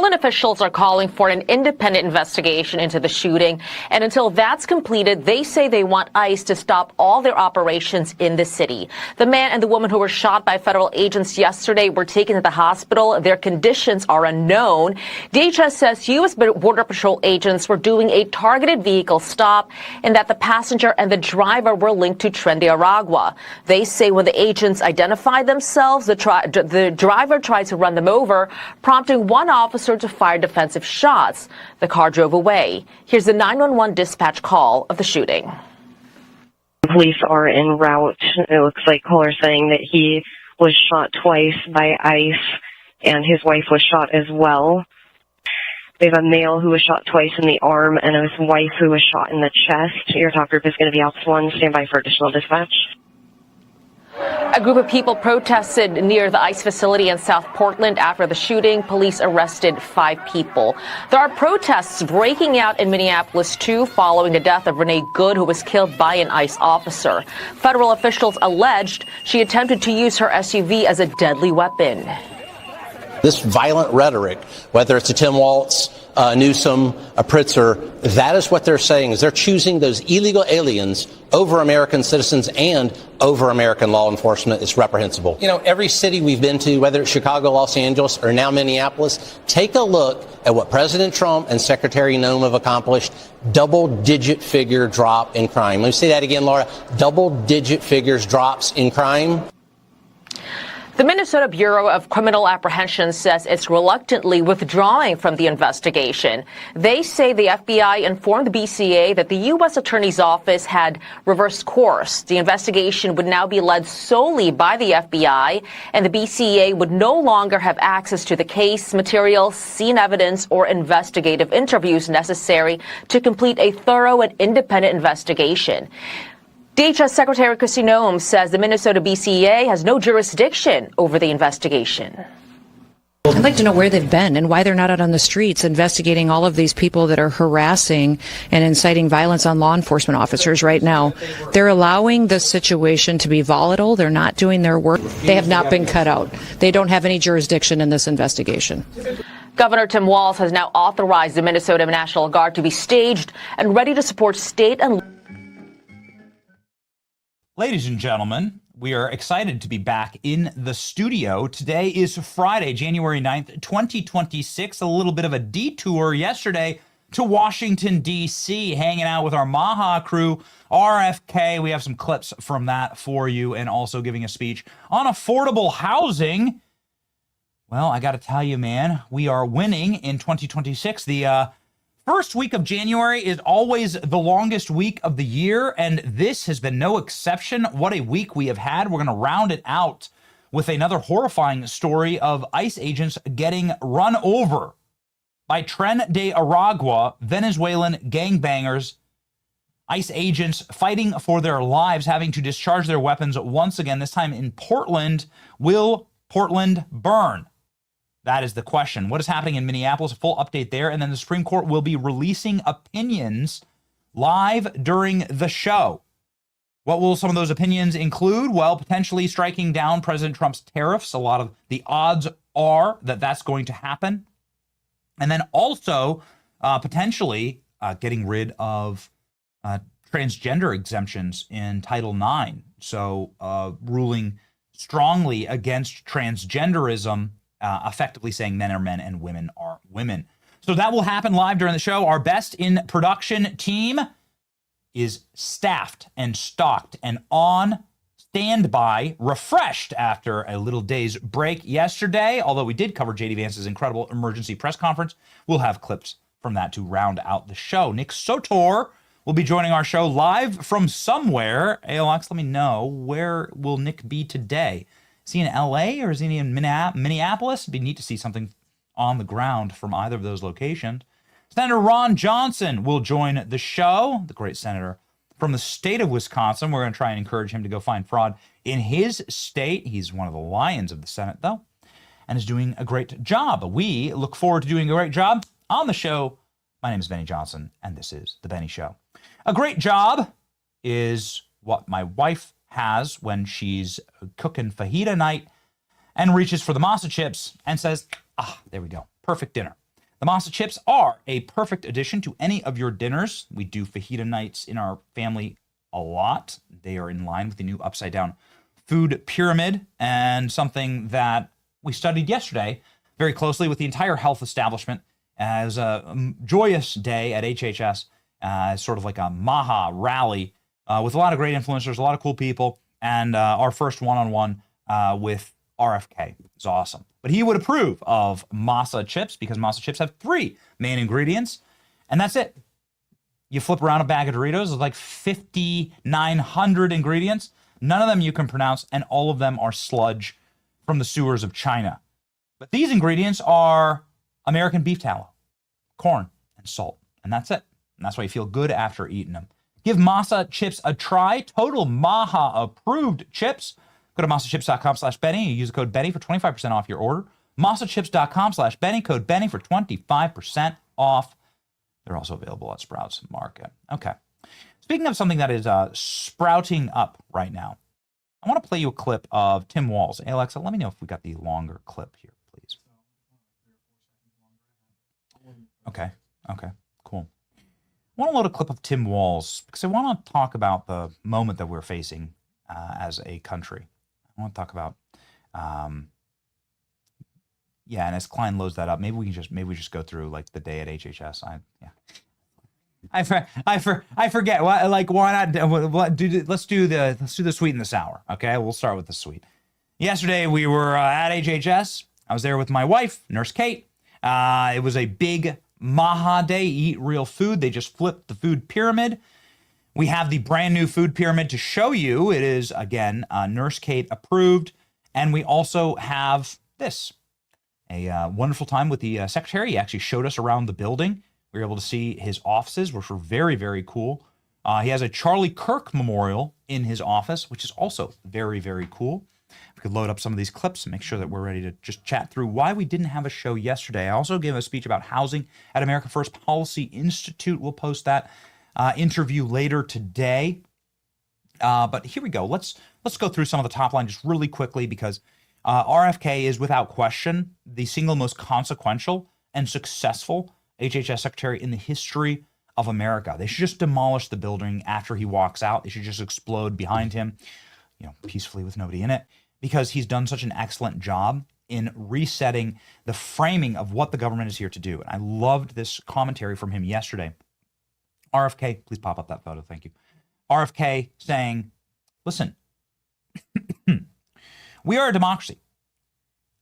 Portland officials are calling for an independent investigation into the shooting. And until that's completed, they say they want ICE to stop all their operations in the city. The man and the woman who were shot by federal agents yesterday were taken to the hospital. Their conditions are unknown. DHS says U.S. Border Patrol agents were doing a targeted vehicle stop and that the passenger and the driver were linked to Tren de Aragua. They say when the agents identified themselves, the driver tried to run them over, prompting one officer to fire defensive shots. The car drove away. Here's the 911 dispatch call of the shooting. Police are en route. It looks like caller saying that he was shot twice by ICE and his wife was shot as well. We have a male who was shot twice in the arm and his wife who was shot in the chest. Your talk group is going to be out to one. Stand by for additional dispatch. A group of people protested near the ICE facility in South Portland after the shooting. Police arrested 5 people. There are protests breaking out in Minneapolis, too, following the death of Renee Good, who was killed by an ICE officer. Federal officials alleged she attempted to use her SUV as a deadly weapon. This violent rhetoric, whether it's a Tim Walz, Newsom, a Pritzker, that is what they're saying, is they're choosing those illegal aliens over American citizens and over American law enforcement. It's reprehensible. You know, every city we've been to, whether it's Chicago, Los Angeles, or now Minneapolis, take a look at what President Trump and Secretary Noem have accomplished. Double-digit figure drop in crime. Let me say that again, Laura. Double-digit figures drops in crime. The Minnesota Bureau of Criminal Apprehension says it's reluctantly withdrawing from the investigation. They say the FBI informed the BCA that the U.S. Attorney's Office had reversed course. The investigation would now be led solely by the FBI, and the BCA would no longer have access to the case materials, scene evidence, or investigative interviews necessary to complete a thorough and independent investigation. DHS Secretary Kristi Noem says the Minnesota BCA has no jurisdiction over the investigation. I'd like to know where they've been and why they're not out on the streets investigating all of these people that are harassing and inciting violence on law enforcement officers right now. They're allowing the situation to be volatile. They're not doing their work. They have not been cut out. They don't have any jurisdiction in this investigation. Governor Tim Walz has now authorized the Minnesota National Guard to be staged and ready to support state and Ladies and gentlemen, we are excited to be back in the studio. Today is Friday, January 9th, 2026. A little bit of a detour yesterday to Washington, D.C., hanging out with our Maha crew, RFK. We have some clips from that for you, and also giving a speech on affordable housing. Well, I got to tell you, man, we are winning in 2026. The first week of January is always the longest week of the year, and this has been no exception. What a week we have had. We're going to round it out with another horrifying story of ICE agents getting run over by Tren de Aragua, Venezuelan gangbangers. ICE agents fighting for their lives, having to discharge their weapons once again, this time in Portland. Will Portland burn? That is the question. What is happening in Minneapolis? A full update there. And then the Supreme Court will be releasing opinions live during the show. What will some of those opinions include? Well, potentially striking down President Trump's tariffs. A lot of the odds are that that's going to happen. And then also potentially getting rid of transgender exemptions in Title IX. So ruling strongly against transgenderism, effectively saying men are men and women are women. So that will happen live during the show. Our best in production team is staffed and stocked and on standby, refreshed after a little day's break yesterday. Although we did cover J.D. Vance's incredible emergency press conference, we'll have clips from that to round out the show. Nick Sotor will be joining our show live from somewhere. ALX, let me know, where will Nick be today? Is he in L.A. or is he in Minneapolis? It'd be neat to see something on the ground from either of those locations. Senator Ron Johnson will join the show, the great senator from the state of Wisconsin. We're going to try and encourage him to go find fraud in his state. He's one of the lions of the Senate, though, and is doing a great job. We look forward to doing a great job on the show. My name is Benny Johnson, and this is The Benny Show. A great job is what my wife has when she's cooking fajita night and reaches for the masa chips and says, there we go, perfect dinner. The masa chips are a perfect addition to any of your dinners. We do fajita nights in our family a lot. They are in line with the new upside down food pyramid, and something that we studied yesterday very closely with the entire health establishment as a joyous day at HHS, sort of like a Maha rally with a lot of great influencers, a lot of cool people, and our first one-on-one with RFK. It's awesome. But he would approve of masa chips because masa chips have 3 main ingredients, and that's it. You flip around a bag of Doritos, there's like 5,900 ingredients. None of them you can pronounce, and all of them are sludge from the sewers of China. But these ingredients are American beef tallow, corn, and salt. And that's it. And that's why you feel good after eating them. Give masa chips a try. Total Maha approved chips. Go to masachips.com/Benny. You use the code Benny for 25% off your order. Masachips.com/Benny. Code Benny for 25% off. They're also available at Sprouts Market. Okay. Speaking of something that is sprouting up right now, I want to play you a clip of Tim Walz. Hey, Alexa, let me know if we got the longer clip here, please. Okay. Cool. I want to load a clip of Tim Walz because I want to talk about the moment that we're facing as a country. I want to talk about, and as Klein loads that up, maybe we just go through like the day at HHS. I forget. Why not? Let's do the sweet and the sour. Okay, we'll start with the sweet. Yesterday we were at HHS. I was there with my wife, Nurse Kate. It was a big Maha Day. Eat real food. They just flipped the food pyramid. We have the brand new food pyramid to show you. It is again Nurse Kate approved, and we also have this a wonderful time with the secretary. He actually showed us around the building. We were able to see his offices, which were very, very cool. He has a Charlie Kirk memorial in his office, which is also very, very cool. We could load up some of these clips and make sure that we're ready to just chat through why we didn't have a show yesterday. I also gave a speech about housing at America First Policy Institute. We'll post that interview later today. But here we go. Let's go through some of the top line just really quickly because RFK is without question the single most consequential and successful HHS secretary in the history of America. They should just demolish the building after he walks out. They should just explode behind him, peacefully with nobody in it, because he's done such an excellent job in resetting the framing of what the government is here to do. And I loved this commentary from him yesterday. RFK, please pop up that photo. Thank you. RFK saying, listen, we are a democracy.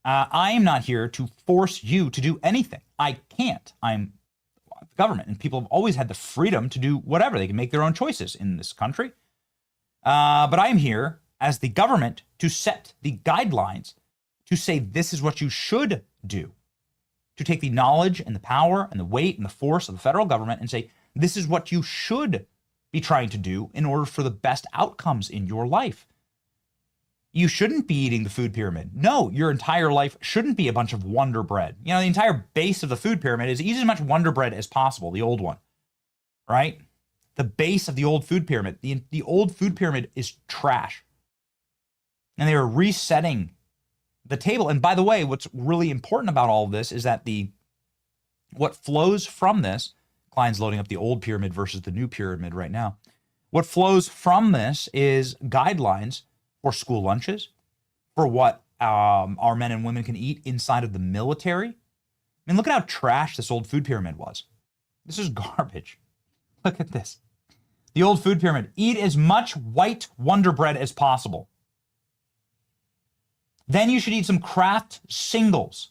I am not here to force you to do anything. I can't. I'm the government, and people have always had the freedom to do whatever. They can make their own choices in this country. But I'm here as the government to set the guidelines, to say this is what you should do, to take the knowledge and the power and the weight and the force of the federal government and say this is what you should be trying to do in order for the best outcomes in your life. You shouldn't be eating the food pyramid. No, your entire life shouldn't be a bunch of Wonder Bread. The entire base of the food pyramid is eat as much Wonder Bread as possible, the old one, right? The base of the old food pyramid, the old food pyramid is trash. And they are resetting the table. And by the way, what's really important about all of this is that what flows from this, Klein's loading up the old pyramid versus the new pyramid right now. What flows from this is guidelines for school lunches, for what our men and women can eat inside of the military. I mean, look at how trash this old food pyramid was. This is garbage. Look at this. The old food pyramid. Eat as much white Wonder Bread as possible. Then you should eat some Kraft singles.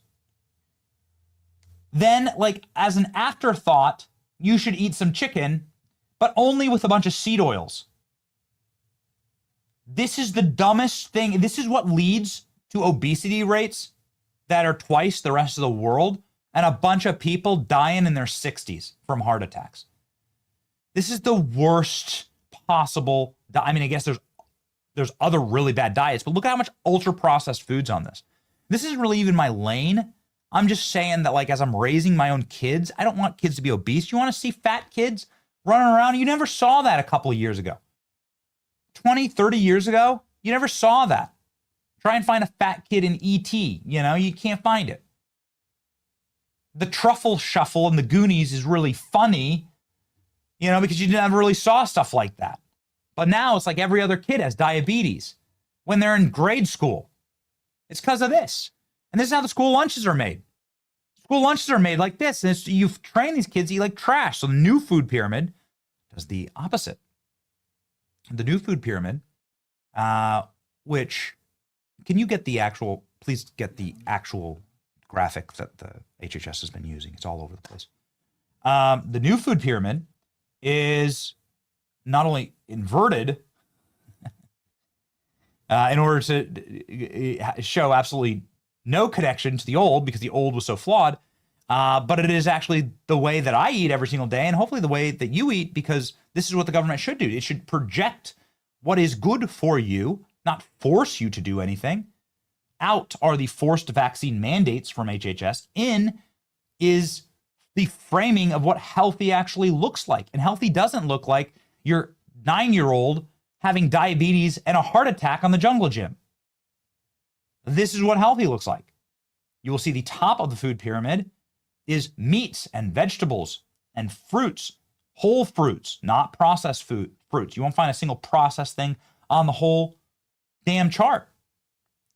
Then, as an afterthought, you should eat some chicken, but only with a bunch of seed oils. This is the dumbest thing. This is what leads to obesity rates that are twice the rest of the world and a bunch of people dying in their 60s from heart attacks. This is the worst possible. I mean, I guess there's other really bad diets, but look at how much ultra processed food's on this. This isn't really even my lane. I'm just saying that as I'm raising my own kids, I don't want kids to be obese. You want to see fat kids running around? You never saw that a couple of years ago. 20, 30 years ago, you never saw that. Try and find a fat kid in E.T., you can't find it. the truffle shuffle in the Goonies is really funny, you know, because you never really saw stuff like that. But now it's like every other kid has diabetes when they're in grade school. It's because of this. And this is how the school lunches are made. School lunches are made like this. And you've trained these kids to eat like trash. So the new food pyramid does the opposite. The new food pyramid, which, can you get the actual, please get the actual graphic that the HHS has been using. It's all over the place. The new food pyramid is not only inverted in order to show absolutely no connection to the old, because the old was so flawed, but it is actually the way that I eat every single day, and hopefully the way that you eat, because this is what the government should do. It should project what is good for you, not force you to do anything. Out are the forced vaccine mandates from HHS. In is the framing of what healthy actually looks like. And healthy doesn't look like your 9-year-old having diabetes and a heart attack on the jungle gym. This is what healthy looks like. You will see the top of the food pyramid is meats and vegetables and fruits, whole fruits, not processed fruits. You won't find a single processed thing on the whole damn chart.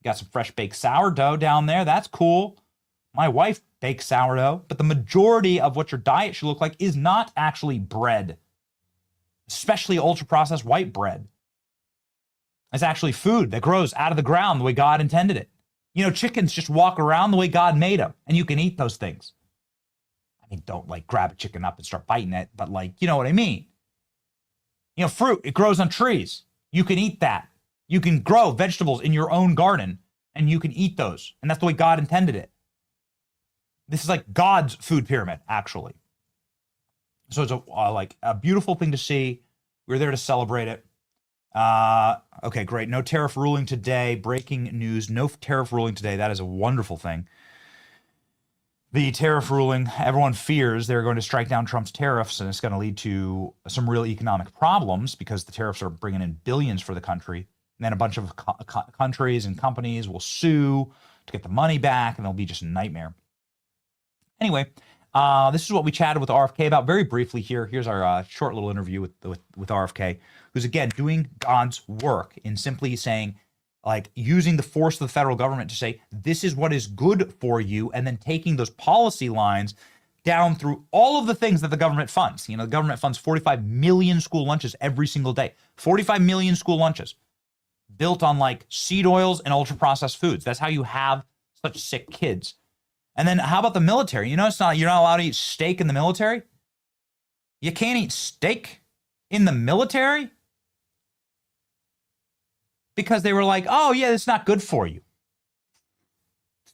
Got some fresh baked sourdough down there. That's cool. My wife bakes sourdough, but the majority of what your diet should look like is not actually bread, especially ultra processed white bread. It's actually food that grows out of the ground the way God intended it. You know, chickens just walk around the way God made them, and you can eat those things. I mean, don't like grab a chicken up and start biting it, but like, you know what I mean? You know, fruit, it grows on trees. You can eat that. You can grow vegetables in your own garden, and you can eat those. And that's the way God intended it. This is like God's food pyramid, actually. So it's like a beautiful thing to see. We're there to celebrate it. Okay, great. No tariff ruling today. Breaking news. No tariff ruling today. That is a wonderful thing. The tariff ruling, everyone fears they're going to strike down Trump's tariffs, and it's going to lead to some real economic problems because the tariffs are bringing in billions for the country. And then a bunch of countries and companies will sue to get the money back, and it'll be just a nightmare. Anyway, this is what we chatted with RFK about very briefly here. Here's our short little interview with RFK, who's, again, doing God's work in simply saying, like, using the force of the federal government to say, this is what is good for you, and then taking those policy lines down through all of the things that the government funds. You know, the government funds 45 million school lunches every single day. 45 million school lunches built on, like, seed oils and ultra-processed foods. That's how you have such sick kids. And then how about the military? You know, you're not allowed to eat steak in the military. You can't eat steak in the military because they were like, oh, yeah, it's not good for you.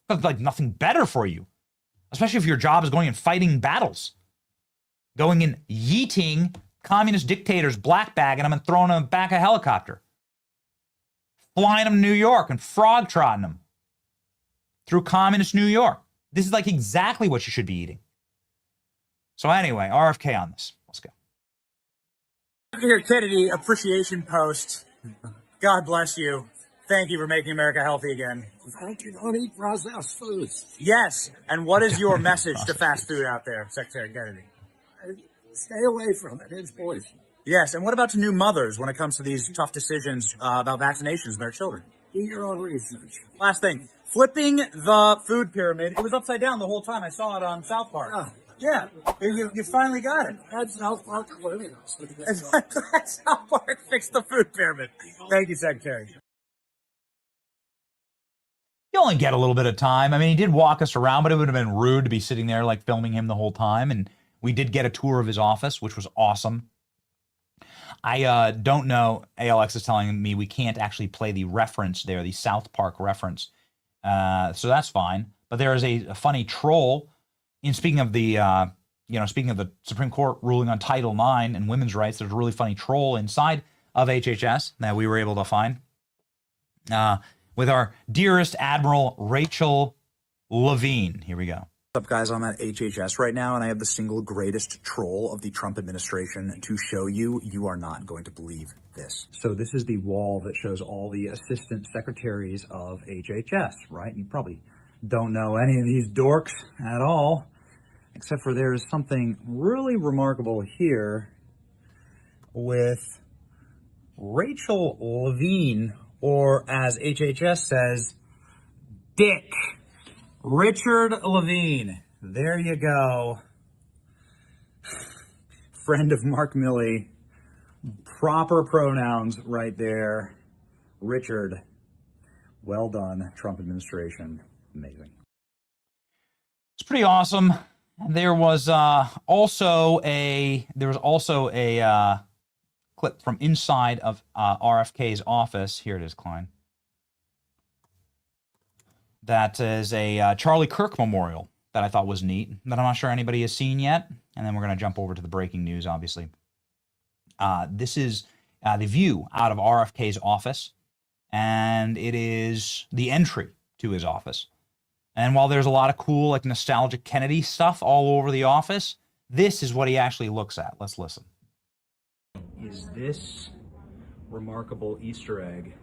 It's like nothing better for you, especially if your job is going and fighting battles, going and yeeting communist dictators, black bagging them and throwing them back a helicopter, flying them to New York and frog trotting them through communist New York. This is like exactly what you should be eating. So anyway, RFK on this. Let's go. Your Kennedy appreciation post. God bless you. Thank you for making America healthy again. Thank you. Don't eat processed foods. Yes. And what is your message to fast food out there, Secretary Kennedy? Stay away from it. It's poison. Yes. And what about to new mothers when it comes to these tough decisions about vaccinations of their children? Do your own research. Last thing. Flipping the food pyramid. It was upside down the whole time. I saw it on South Park. Yeah. You finally got it. That's South Park. South Park fixed the food pyramid. Thank you, Secretary. You only get a little bit of time. I mean, he did walk us around, but it would have been rude to be sitting there like filming him the whole time. And we did get a tour of his office, which was awesome. I don't know. ALX is telling me we can't actually play the reference there, the South Park reference. So that's fine. But there is a funny troll. In speaking of the, speaking of the Supreme Court ruling on Title IX and women's rights, there's a really funny troll inside of HHS that we were able to find with our dearest Admiral Rachel Levine. Here we go. What's up, guys? I'm at HHS right now, and I have the single greatest troll of the Trump administration to show you. You are not going to believe this. So this is the wall that shows all the assistant secretaries of HHS, right? You probably don't know any of these dorks at all. Except for there is something really remarkable here with Rachel Levine, or as HHS says, Dick. Richard Levine. There you go. Friend of Mark Milley. Proper pronouns right there. Richard. Well done, Trump administration. Amazing. It's pretty awesome. There was also a clip from inside of RFK's office. Here it is, Klein. That is a Charlie Kirk memorial that I thought was neat, that I'm not sure anybody has seen yet. And then we're going to jump over to the breaking news, obviously. This is the view out of RFK's office, and it is the entry to his office. And while there's a lot of cool, like, nostalgic Kennedy stuff all over the office, this is what he actually looks at. Let's listen. Is this remarkable Easter egg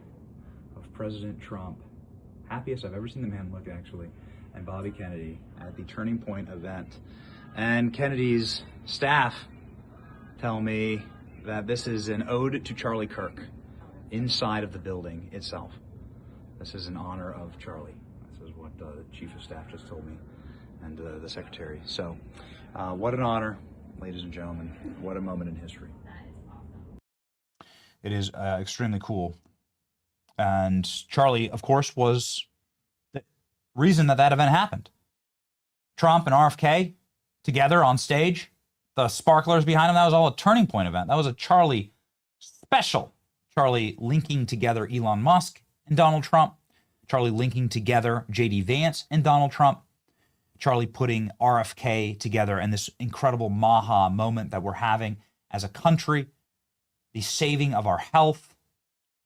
of President Trump, happiest I've ever seen the man look, actually, and Bobby Kennedy at the Turning Point event. And Kennedy's staff tell me that this is an ode to Charlie Kirk inside of the building itself. This is in honor of Charlie. This is what the chief of staff just told me, and the secretary. So what an honor, ladies and gentlemen. What a moment in history. It is extremely cool. And Charlie, of course, was the reason that event happened. Trump and RFK together on stage, the sparklers behind him, that was all a Turning Point event. That was a Charlie special. Charlie linking together Elon Musk and Donald Trump. Charlie linking together J.D. Vance and Donald Trump. Charlie putting RFK together, and this incredible Maha moment that we're having as a country, the saving of our health.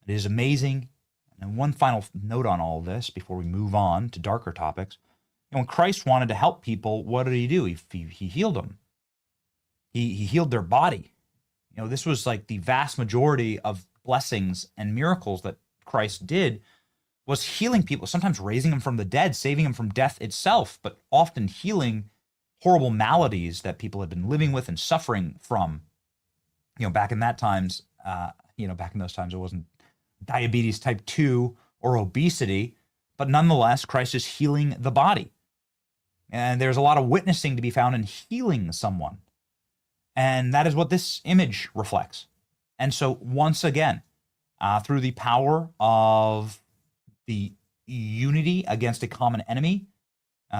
It is amazing. And one final note on all of this before we move on to darker topics. When Christ wanted to help people, what did he do? He healed them. He healed their body. This was like the vast majority of blessings and miracles that Christ did, was healing people, sometimes raising them from the dead, saving them from death itself, but often healing horrible maladies that people had been living with and suffering from. Back in those times, it wasn't diabetes type 2 or obesity, but nonetheless, Christ is healing the body. And there's a lot of witnessing to be found in healing someone. And that is what this image reflects. And so once again, through the power of the unity against a common enemy,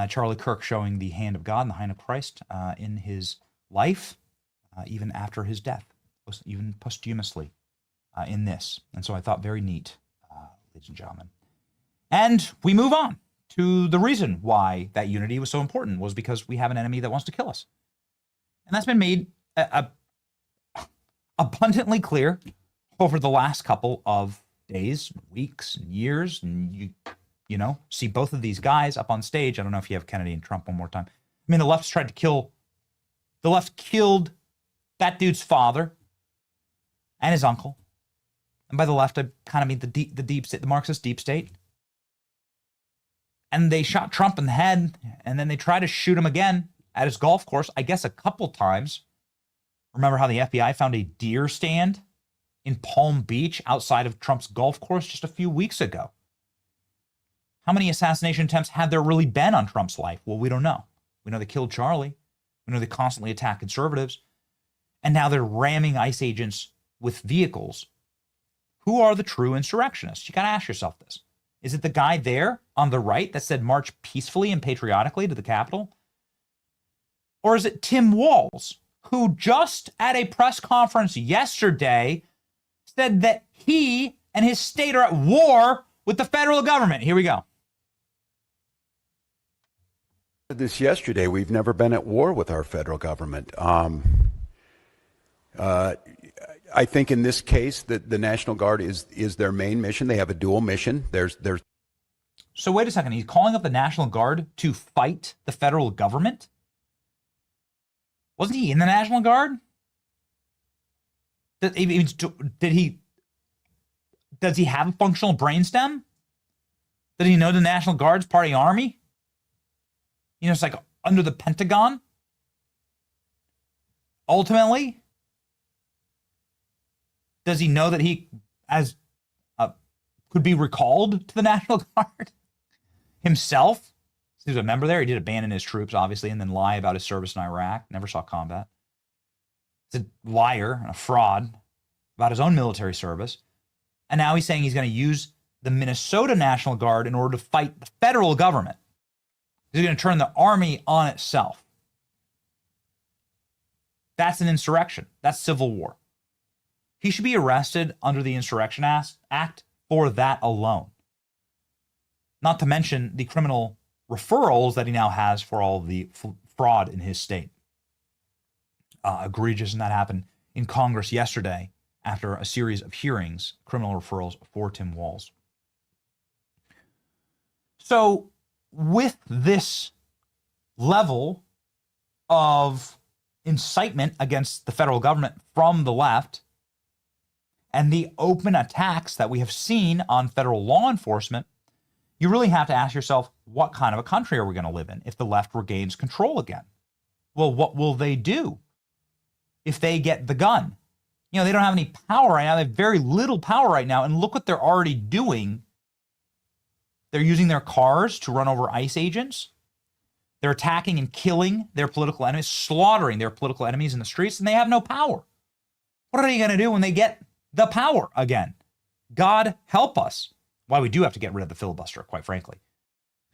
Charlie Kirk showing the hand of God and the hand of Christ in his life, even after his death, even posthumously in this. And so I thought very neat, ladies and gentlemen. And we move on to the reason why that unity was so important, was because we have an enemy that wants to kill us. And that's been made abundantly clear over the last couple of days, weeks, and years. And you see both of these guys up on stage. I don't know if you have Kennedy and Trump one more time. I mean, the left killed that dude's father and his uncle. And by the left, I kind of mean the deep state, the Marxist deep state. And they shot Trump in the head, and then they tried to shoot him again at his golf course, I guess a couple times. Remember how the FBI found a deer stand in Palm Beach outside of Trump's golf course just a few weeks ago? How many assassination attempts had there really been on Trump's life? Well, we don't know. We know they killed Charlie. We know they constantly attack conservatives. And now they're ramming ICE agents with vehicles. Who are the true insurrectionists? You got to ask yourself this. Is it the guy there on the right that said march peacefully and patriotically to the Capitol? Or is it Tim Walz, who just at a press conference yesterday said that he and his state are at war with the federal government? Here we go. This yesterday, we've never been at war with our federal government. I think in this case that the National Guard is their main mission. They have a dual mission. So wait a second. He's calling up the National Guard to fight the federal government? Wasn't he in the National Guard? Does he have a functional brainstem? Does he know the National Guard's part of the Army? It's like under the Pentagon. ultimately, does he know that he could be recalled to the National Guard himself? He was a member there. He did abandon his troops, obviously, and then lie about his service in Iraq. Never saw combat. He's a liar and a fraud about his own military service. And now he's saying he's going to use the Minnesota National Guard in order to fight the federal government. He's going to turn the army on itself. That's an insurrection. That's civil war. He should be arrested under the Insurrection Act for that alone. Not to mention the criminal referrals that he now has for all of the fraud in his state. Egregious, and that happened in Congress yesterday after a series of hearings, criminal referrals for Tim Walz. So with this level of incitement against the federal government from the left and the open attacks that we have seen on federal law enforcement, you really have to ask yourself, what kind of a country are we going to live in if the left regains control again? Well, what will they do if they get the gun? You know, they don't have any power right now. They have very little power right now. And look what they're already doing. They're using their cars to run over ICE agents. They're attacking and killing their political enemies, slaughtering their political enemies in the streets, and they have no power. What are they going to do when they get the power again? God help us. Why we do have to get rid of the filibuster, quite frankly.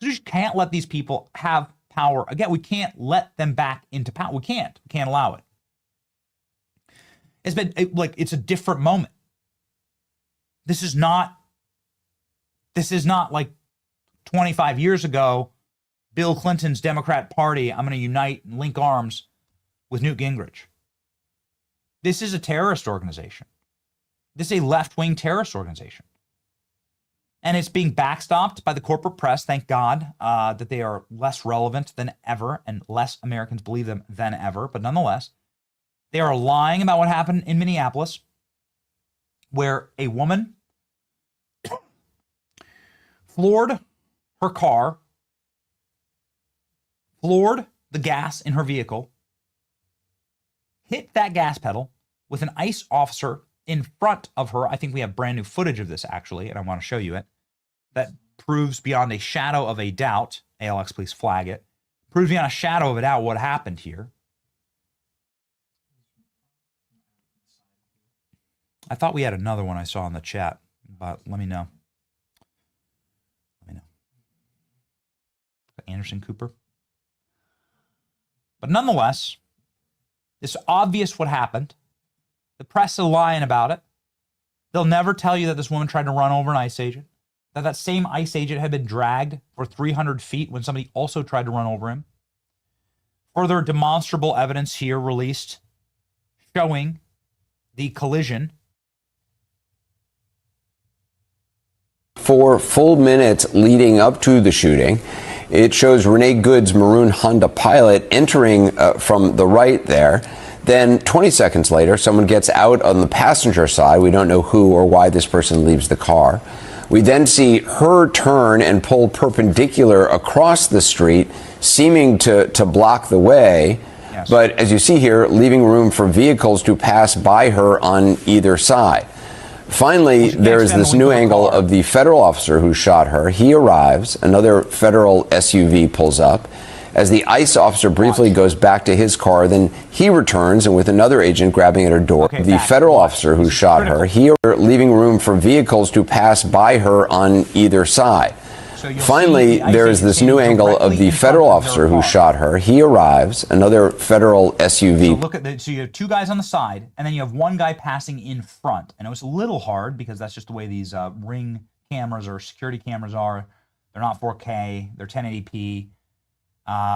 We just can't let these people have power again. We can't let them back into power. We can't allow it. It's been it's a different moment. This is not like 25 years ago, Bill Clinton's Democrat Party, I'm going to unite and link arms with Newt Gingrich. This is a terrorist organization. This is a left-wing terrorist organization. And it's being backstopped by the corporate press, thank God, that they are less relevant than ever and less Americans believe them than ever. But nonetheless, they are lying about what happened in Minneapolis, where a woman floored her car, floored the gas in her vehicle, hit that gas pedal with an ICE officer in front of her. I think we have brand new footage of this, actually, and I want to show you it. That proves beyond a shadow of a doubt, ALX, please flag it, proves beyond a shadow of a doubt what happened here. I thought we had another one I saw in the chat, but let me know. Anderson Cooper. But nonetheless, it's obvious what happened. The press is lying about it. They'll never tell you that this woman tried to run over an ICE agent, that same ICE agent had been dragged for 300 feet when somebody also tried to run over him. Further demonstrable evidence here released showing the collision. 4 full minutes leading up to the shooting. It shows Renee Good's maroon Honda Pilot entering from the right there. Then 20 seconds later, someone gets out on the passenger side. We don't know who or why this person leaves the car. We then see her turn and pull perpendicular across the street, seeming to block the way. Yes. But as you see here, leaving room for vehicles to pass by her on either side. Finally, there is this new angle of the federal officer who shot her. He arrives. Another federal SUV pulls up. As the ICE officer briefly goes back to his car, then he returns, and with another agent grabbing at her door, the federal officer who shot her, he leaving room for vehicles to pass by her on either side. Finally, there is this new angle of the federal officer who shot her. He arrives. Another federal SUV. So look at so you have two guys on the side, and then you have one guy passing in front. And it was a little hard because that's just the way these Ring cameras or security cameras are. They're not 4K. They're 1080p.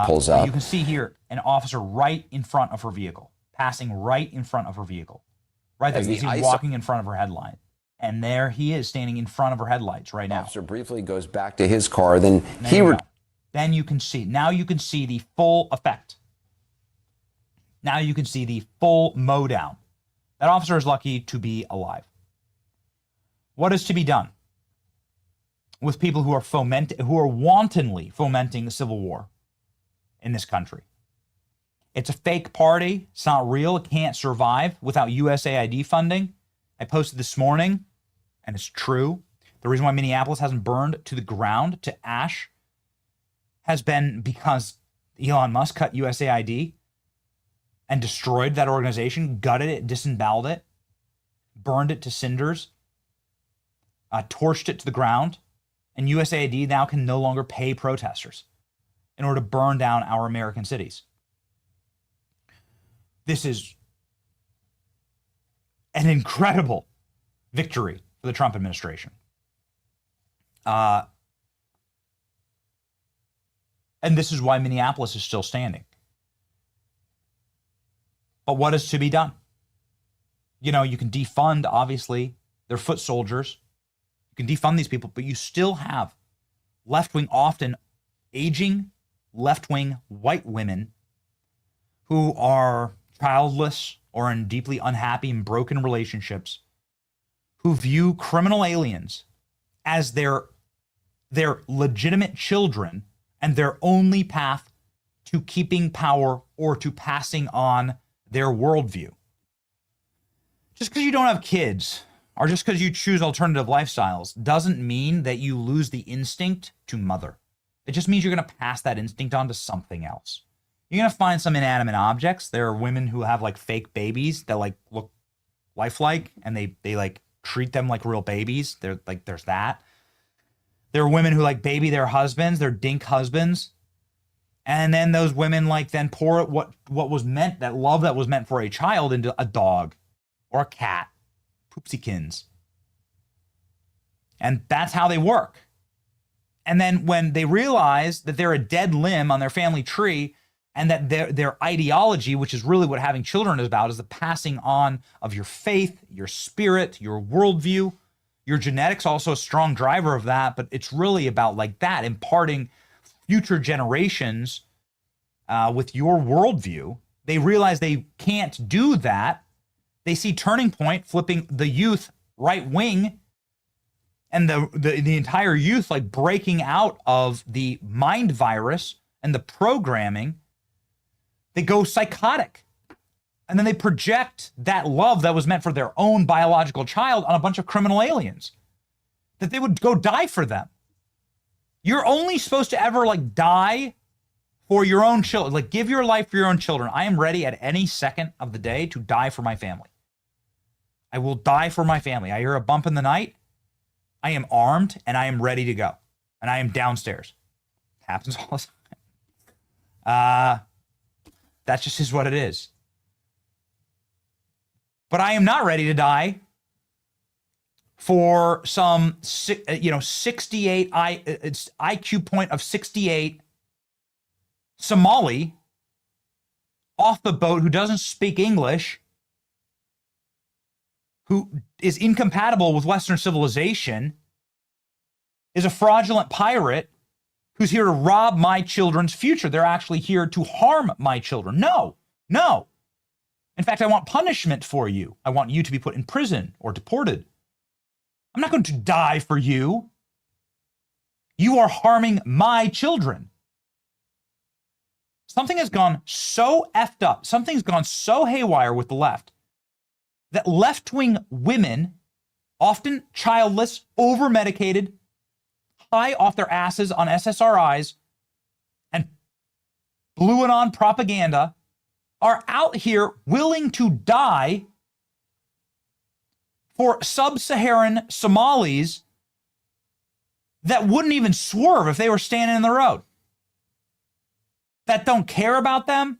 Pulls up. You can see here an officer right in front of her vehicle, passing right in front of her vehicle. Right there. He's walking in front of her headlight. And there he is standing in front of her headlights right now. Officer briefly goes back to his car, then then you can see. Now you can see the full effect. Now you can see the full mow down. That officer is lucky to be alive. What is to be done with people who are wantonly fomenting the civil war in this country? It's a fake party. It's not real. It can't survive without USAID funding. I posted this morning, and it's true. The reason why Minneapolis hasn't burned to the ground, to ash, has been because Elon Musk cut USAID and destroyed that organization, gutted it, disemboweled it, burned it to cinders, torched it to the ground, and USAID now can no longer pay protesters in order to burn down our American cities. This is an incredible victory for the Trump administration. And this is why Minneapolis is still standing. But what is to be done? You know, you can defund, obviously, they're foot soldiers. You can defund these people, but you still have left-wing, often aging left-wing white women who are childless or in deeply unhappy and broken relationships, who view criminal aliens as their legitimate children and their only path to keeping power or to passing on their worldview. Just because you don't have kids or just because you choose alternative lifestyles doesn't mean that you lose the instinct to mother. It just means you're going to pass that instinct on to something else. You're going to find some inanimate objects. There are women who have like fake babies that like look lifelike and they like treat them like real babies. They're like, there's that. There are women who like baby their husbands, their dink husbands. And then those women like then pour what was meant, that love that was meant for a child, into a dog or a cat, poopsiekins. And that's how they work. And then when they realize that they're a dead limb on their family tree, and that their ideology, which is really what having children is about, is the passing on of your faith, your spirit, your worldview. Your genetics also a strong driver of that, but it's really about like that, imparting future generations with your worldview. They realize they can't do that. They see Turning Point flipping the youth right wing, and the entire youth like breaking out of the mind virus and the programming. They go psychotic. And then they project that love that was meant for their own biological child on a bunch of criminal aliens. That they would go die for them. You're only supposed to ever like die for your own children. Like give your life for your own children. I am ready at any second of the day to die for my family. I will die for my family. I hear a bump in the night. I am armed and I am ready to go. And I am downstairs. Happens all the time. That just is what it is. But I am not ready to die for some, 68 IQ point of 68 Somali off the boat who doesn't speak English, who is incompatible with Western civilization, is a fraudulent pirate who's here to rob my children's future. They're actually here to harm my children. No. In fact, I want punishment for you. I want you to be put in prison or deported. I'm not going to die for you. You are harming my children. Something has gone so effed up. Something's gone so haywire with the left that left-wing women, often childless, over-medicated, high off their asses on SSRIs and blue and on propaganda, are out here willing to die for sub-Saharan Somalis that wouldn't even swerve if they were standing in the road, that don't care about them,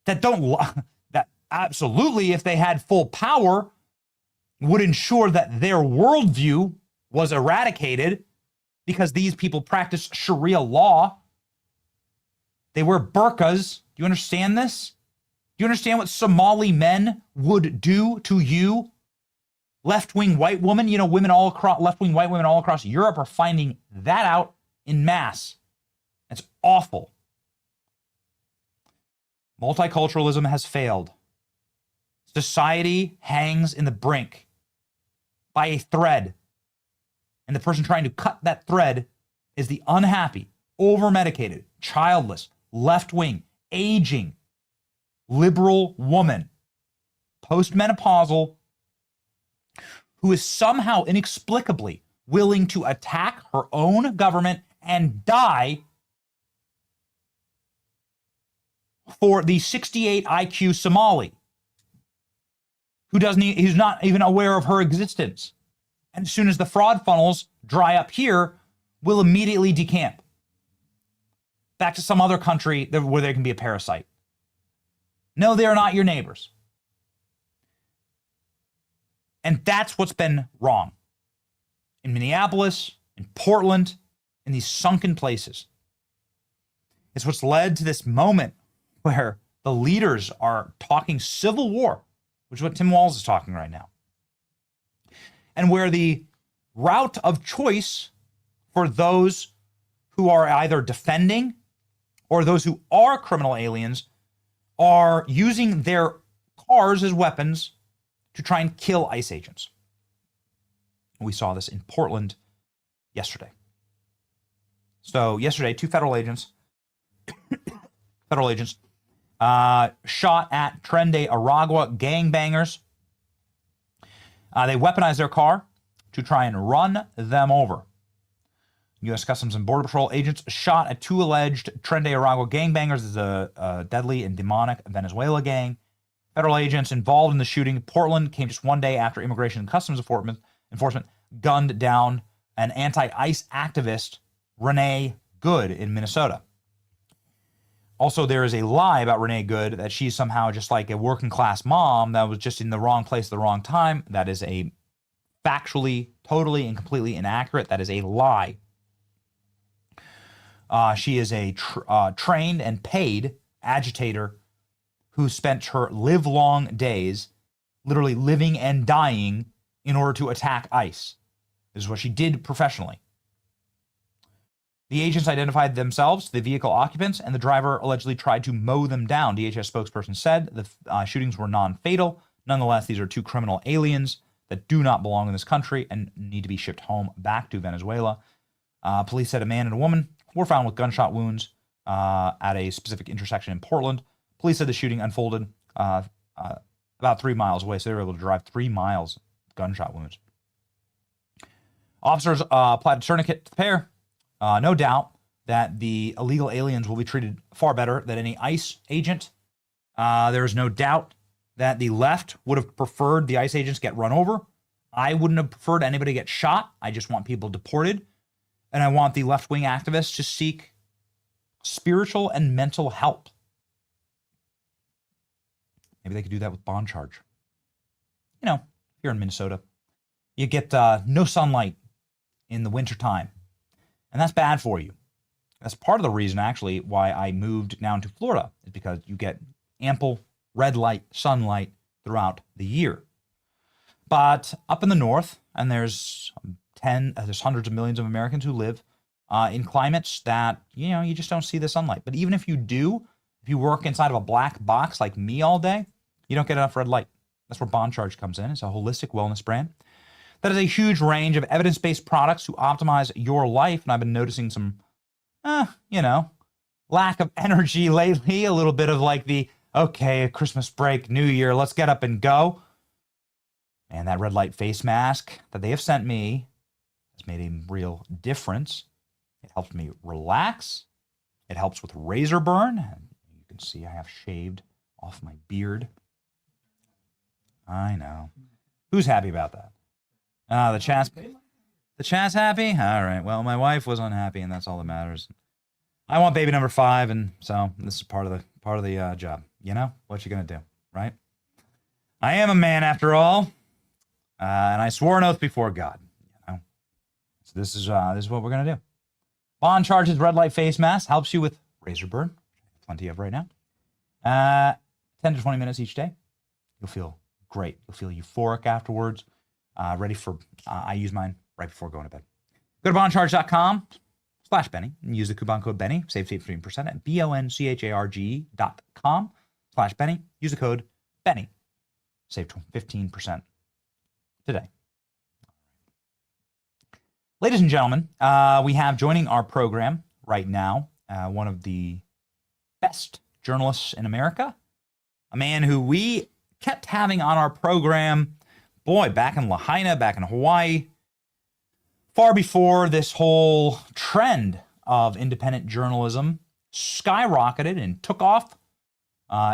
that absolutely, if they had full power, would ensure that their worldview was eradicated because these people practice Sharia law. They wear burqas. Do you understand this? Do you understand what Somali men would do to you? Left-wing white women, women all across, left-wing white women all across Europe are finding that out in mass. It's awful. Multiculturalism has failed. Society hangs in the brink by a thread. And the person trying to cut that thread is the unhappy, over-medicated, childless, left-wing, aging, liberal woman, postmenopausal, who is somehow inexplicably willing to attack her own government and die for the 68 IQ Somali who's not even aware of her existence. And as soon as the fraud funnels dry up here, will immediately decamp back to some other country where there can be a parasite. No, they are not your neighbors. And that's what's been wrong in Minneapolis, in Portland, in these sunken places. It's what's led to this moment where the leaders are talking civil war, which is what Tim Walz is talking right now. And where the route of choice for those who are either defending or those who are criminal aliens are using their cars as weapons to try and kill ICE agents. We saw this in Portland yesterday. So yesterday, two federal agents shot at Tren de Aragua gangbangers. They weaponized their car to try and run them over. U.S. Customs and Border Patrol agents shot at two alleged Tren de Aragua gangbangers. This is a deadly and demonic Venezuela gang. Federal agents involved in the shooting in Portland came just one day after Immigration and Customs Enforcement gunned down an anti-ICE activist, Renee Good, in Minnesota. Also, there is a lie about Renee Good that she's somehow just like a working class mom that was just in the wrong place at the wrong time. That is a factually, totally, and completely inaccurate. That is a lie. She is a trained and paid agitator who spent her livelong days literally living and dying in order to attack ICE. This is what she did professionally. The agents identified themselves, the vehicle occupants, and the driver allegedly tried to mow them down. DHS spokesperson said the shootings were non-fatal. Nonetheless, these are two criminal aliens that do not belong in this country and need to be shipped home back to Venezuela. Police said a man and a woman were found with gunshot wounds at a specific intersection in Portland. Police said the shooting unfolded about 3 miles away, so they were able to drive 3 miles with gunshot wounds. Officers applied a tourniquet to the pair. No doubt that the illegal aliens will be treated far better than any ICE agent. There is no doubt that the left would have preferred the ICE agents get run over. I wouldn't have preferred anybody get shot. I just want people deported. And I want the left-wing activists to seek spiritual and mental help. Maybe they could do that with bond charge. You know, here in Minnesota, you get no sunlight in the wintertime. And that's bad for you. That's part of the reason, actually, why I moved down to Florida, is because you get ample red light, sunlight throughout the year. But up in the north, and there's hundreds of millions of Americans who live in climates that, you just don't see the sunlight. But even if you do, if you work inside of a black box like me all day, you don't get enough red light. That's where Bond Charge comes in. It's a holistic wellness brand that has a huge range of evidence-based products to optimize your life. And I've been noticing some, lack of energy lately, a little bit of like okay, Christmas break, New Year, let's get up and go. And that red light face mask that they have sent me has made a real difference. It helps me relax. It helps with razor burn. You can see I have shaved off my beard. I know. Who's happy about that? The chat's happy? All right. Well, my wife was unhappy, and that's all that matters. I want baby number 5, and so this is part of the job. What you gonna do, right? I am a man after all, and I swore an oath before God. So this is what we're gonna do. Bond Charge's red light face mask helps you with razor burn, plenty of right now. 10 to 20 minutes each day. You'll feel great. You'll feel euphoric afterwards. Ready for, I use mine right before going to bed. Go to bondcharge.com/Benny and use the coupon code Benny. Save 15% at BONCHARGE.com/Benny. Use the code Benny. Save 15% today. Ladies and gentlemen, we have joining our program right now, one of the best journalists in America, a man who we kept having on our program, boy, back in Lahaina, back in Hawaii, far before this whole trend of independent journalism skyrocketed and took off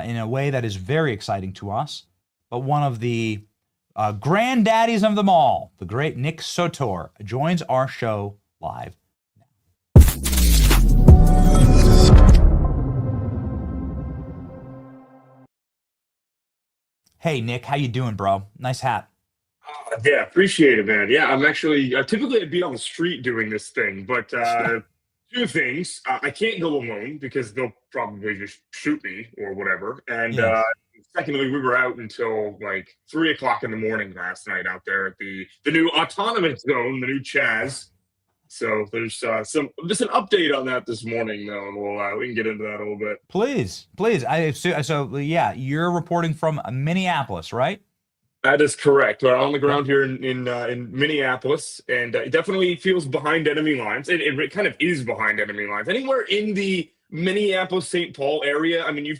in a way that is very exciting to us. But one of the granddaddies of them all, the great Nick Sotor, joins our show live now. Hey, Nick, how you doing, bro? Nice hat. Yeah, appreciate it, man. Yeah, I'm actually typically I'd be on the street doing this thing, but two things: I can't go alone because they'll probably just shoot me or whatever, and Yes. secondly, we were out until like 3 o'clock in the morning last night out there at the new autonomous zone, the new Chaz. So there's just an update on that this morning, though, and we can get into that a little bit. Please. So yeah, you're reporting from Minneapolis, right? That is correct. We're on the ground here in Minneapolis, and it definitely feels behind enemy lines. It kind of is behind enemy lines. Anywhere in the Minneapolis-St. Paul area, I mean,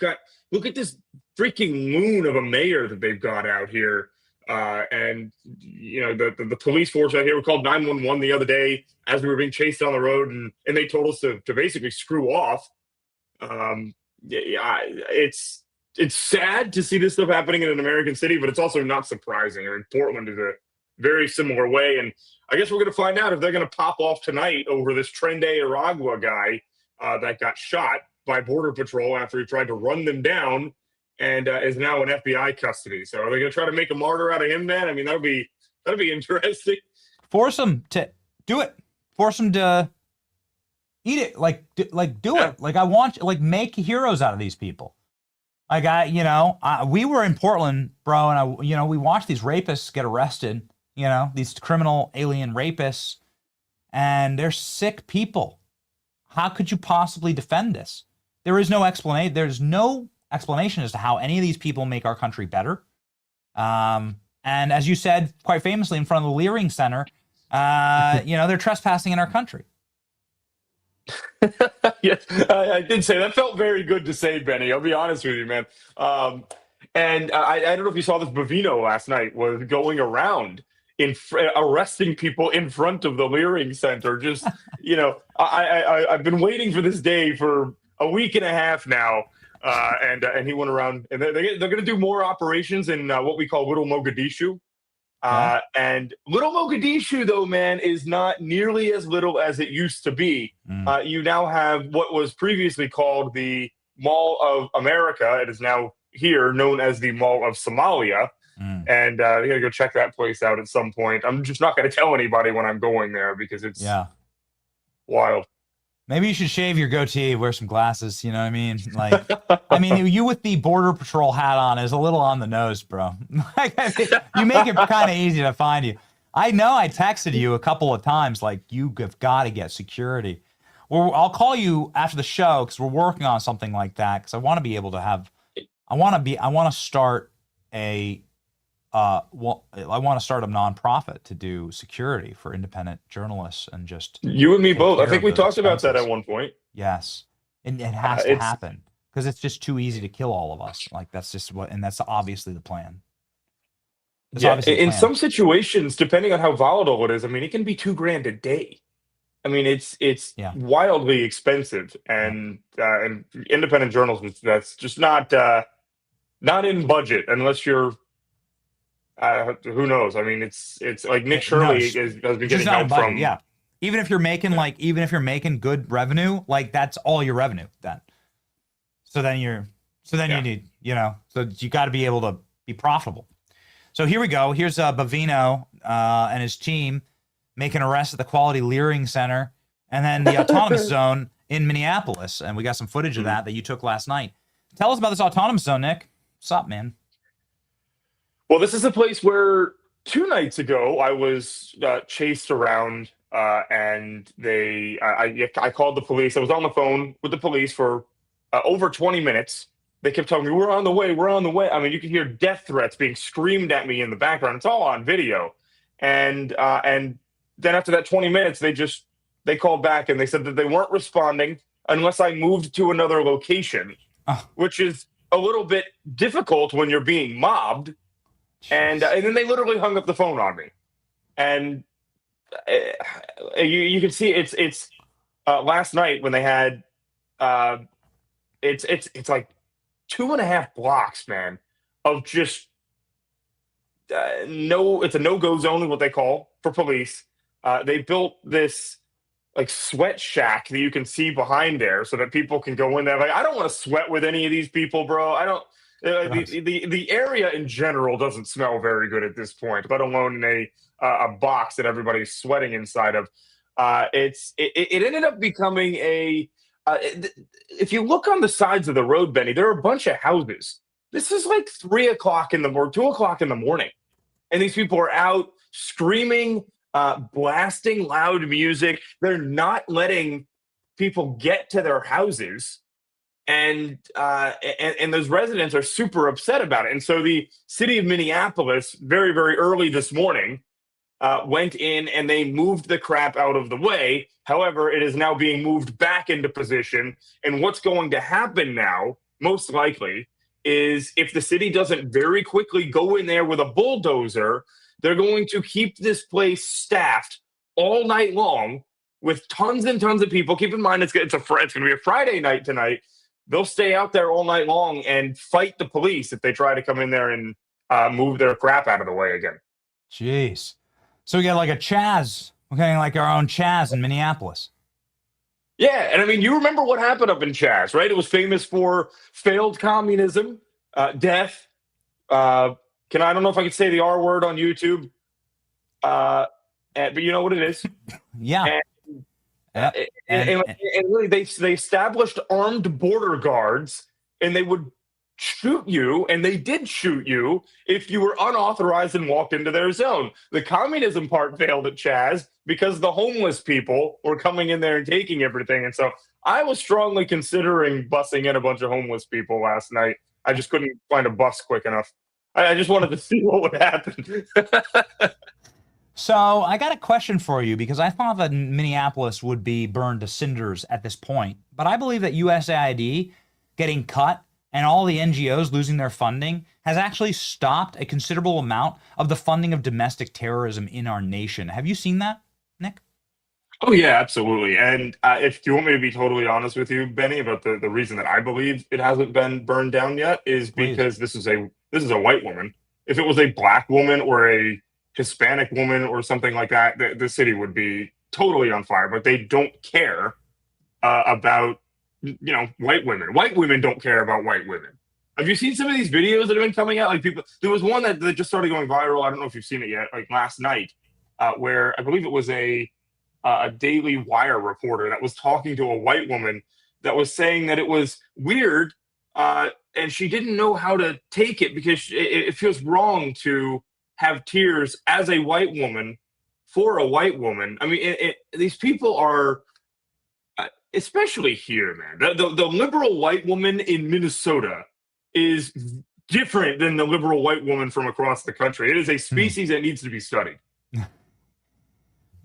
look at this freaking loon of a mayor that they've got out here. And, you know, the police force out here, we called 911 the other day as we were being chased on the road, and they told us to basically screw off. It's sad to see this stuff happening in an American city, but it's also not surprising. I mean, Portland is a very similar way, and I guess we're going to find out if they're going to pop off tonight over this Trende Aragua guy that got shot by Border Patrol after he tried to run them down and is now in FBI custody. So are they going to try to make a martyr out of him, man? I mean, that'll be interesting. Force them to do it. Force them to eat it. Do it. Like, I want, make heroes out of these people. We were in Portland, bro, and we watched these rapists get arrested, these criminal alien rapists, and they're sick people. How could you possibly defend this? There is no explanation. There's no explanation as to how any of these people make our country better. And as you said, quite famously in front of the Leering Center, they're trespassing in our country. Yes, I did say that. Felt very good to say, Benny. I'll be honest with you, man. And I don't know if you saw this. Bovino last night was going around arresting people in front of the Leering Center. Just I've been waiting for this day for a week and a half now, and he went around. And they're going to do more operations in what we call Little Mogadishu. And Little Mogadishu, though, man, is not nearly as little as it used to be. You now have what was previously called the Mall of America. It is now here known as the Mall of Somalia. And you gotta go check that place out at some point. I'm just not going to tell anybody when I'm going there because it's wild. Maybe you should shave your goatee, wear some glasses. You know what I mean? You with the Border Patrol hat on is a little on the nose, bro. You make it kind of easy to find you. I know I texted you a couple of times, like, you have got to get security. Well, I'll call you after the show because we're working on something like that. Because I want to be able to have, I want to start a nonprofit to do security for independent journalists and just you and me both. I think we talked about that at one point. Yes, and it has to happen because it's just too easy to kill all of us. Like, that's just and that's obviously the plan. In some situations, depending on how volatile it is, I mean, it can be $2,000 a day. I mean, it's wildly expensive, and independent journalism, that's just not in budget unless you're. Who knows? I mean, it's like Nick Shirley has been getting help from. Yeah, even if you're making good revenue, like, that's all your revenue then. So then you need, so you got to be able to be profitable. So here we go. Here's Bovino and his team making arrests at the Quality Leering Center and then the autonomous zone in Minneapolis, and we got some footage of that you took last night. Tell us about this autonomous zone, Nick. What's up, man? Well, this is a place where 2 nights ago I was chased around, and I called the police. I was on the phone with the police for over 20 minutes. They kept telling me, we're on the way, we're on the way. I mean, you can hear death threats being screamed at me in the background. It's all on video. And then after that 20 minutes, they just they called back and they said that they weren't responding unless I moved to another location, which is a little bit difficult when you're being mobbed. And then they literally hung up the phone on me. And you can see it's last night when they had it's like 2.5 blocks, man, of just it's a no-go zone is what they call for police. They built this like sweat shack that you can see behind there so that people can go in there. Like, I don't want to sweat with any of these people, bro. I don't. The area in general doesn't smell very good at this point, let alone in a box that everybody's sweating inside of. It ended up becoming if you look on the sides of the road, Benny, there are a bunch of houses. This is like 3 o'clock or 2 o'clock in the morning, and these people are out screaming, blasting loud music. They're not letting people get to their houses. And those residents are super upset about it. And so the city of Minneapolis, very, very early this morning, went in and they moved the crap out of the way. However, it is now being moved back into position. And what's going to happen now, most likely, is if the city doesn't very quickly go in there with a bulldozer, they're going to keep this place staffed all night long with tons and tons of people. Keep in mind, it's going to be a Friday night tonight. They'll stay out there all night long and fight the police if they try to come in there and move their crap out of the way again. Jeez. So we got like a Chaz. We're getting like our own Chaz in Minneapolis. Yeah, and I mean, you remember what happened up in Chaz, right? It was famous for failed communism, death. I don't know if I could say the R word on YouTube, but you know what it is. Yeah. And really, they established armed border guards, and they would shoot you, and they did shoot you if you were unauthorized and walked into their zone. The communism part failed at Chaz because the homeless people were coming in there and taking everything. And so I was strongly considering busing in a bunch of homeless people last night. I just couldn't find a bus quick enough. I just wanted to see what would happen. So I got a question for you, because I thought that Minneapolis would be burned to cinders at this point. But I believe that USAID getting cut and all the NGOs losing their funding has actually stopped a considerable amount of the funding of domestic terrorism in our nation. Have you seen that, Nick? Oh, yeah, absolutely. And if you want me to be totally honest with you, Benny, about the reason that I believe it hasn't been burned down yet is because this is a white woman. If it was a black woman or a Hispanic woman or something like that, the city would be totally on fire. But they don't care about, white women. White women don't care about white women. Have you seen some of these videos that have been coming out? Like, people, there was one that just started going viral. I don't know if you've seen it yet. Like last night, where I believe it was a Daily Wire reporter that was talking to a white woman that was saying that it was weird, and she didn't know how to take it because it feels wrong to have tears as a white woman for a white woman. I mean, these people are, especially here, man. The liberal white woman in Minnesota is different than the liberal white woman from across the country. It is a species that needs to be studied.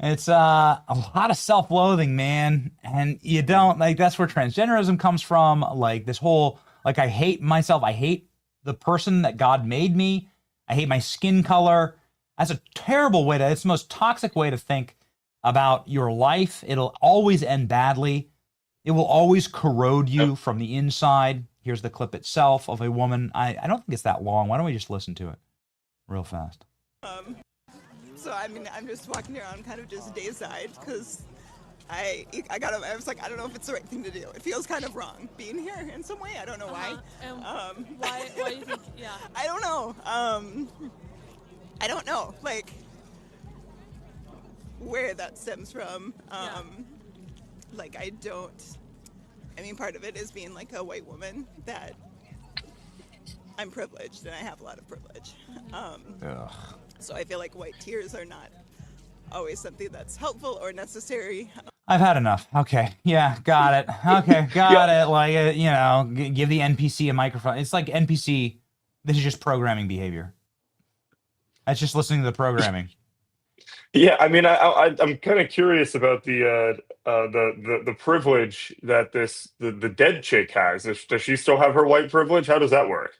It's a lot of self-loathing, man. And you don't, like, that's where transgenderism comes from. Like, this whole, like, I hate myself. I hate the person that God made me. I hate my skin color. That's a terrible way it's the most toxic way to think about your life. It'll always end badly. It will always corrode you from the inside. Here's the clip itself of a woman. I don't think it's that long. Why don't we just listen to it real fast? So, I mean, I'm just walking around kind of just dayside because I was like, I don't know if it's the right thing to do. It feels kind of wrong being here in some way. I don't know why. Why do you think, yeah. I don't know. I don't know, like, where that stems from. Like, I mean, part of it is being, like, a white woman that I'm privileged, and I have a lot of privilege. So I feel like white tears are not always something that's helpful or necessary. I've had enough. Okay. Yeah, got it. Okay, got it. Like, give the NPC a microphone. It's like NPC, this is just programming behavior. That's just listening to the programming. Yeah, I mean, I'm kind of curious about the the privilege that the dead chick has. Does she still have her white privilege? How does that work?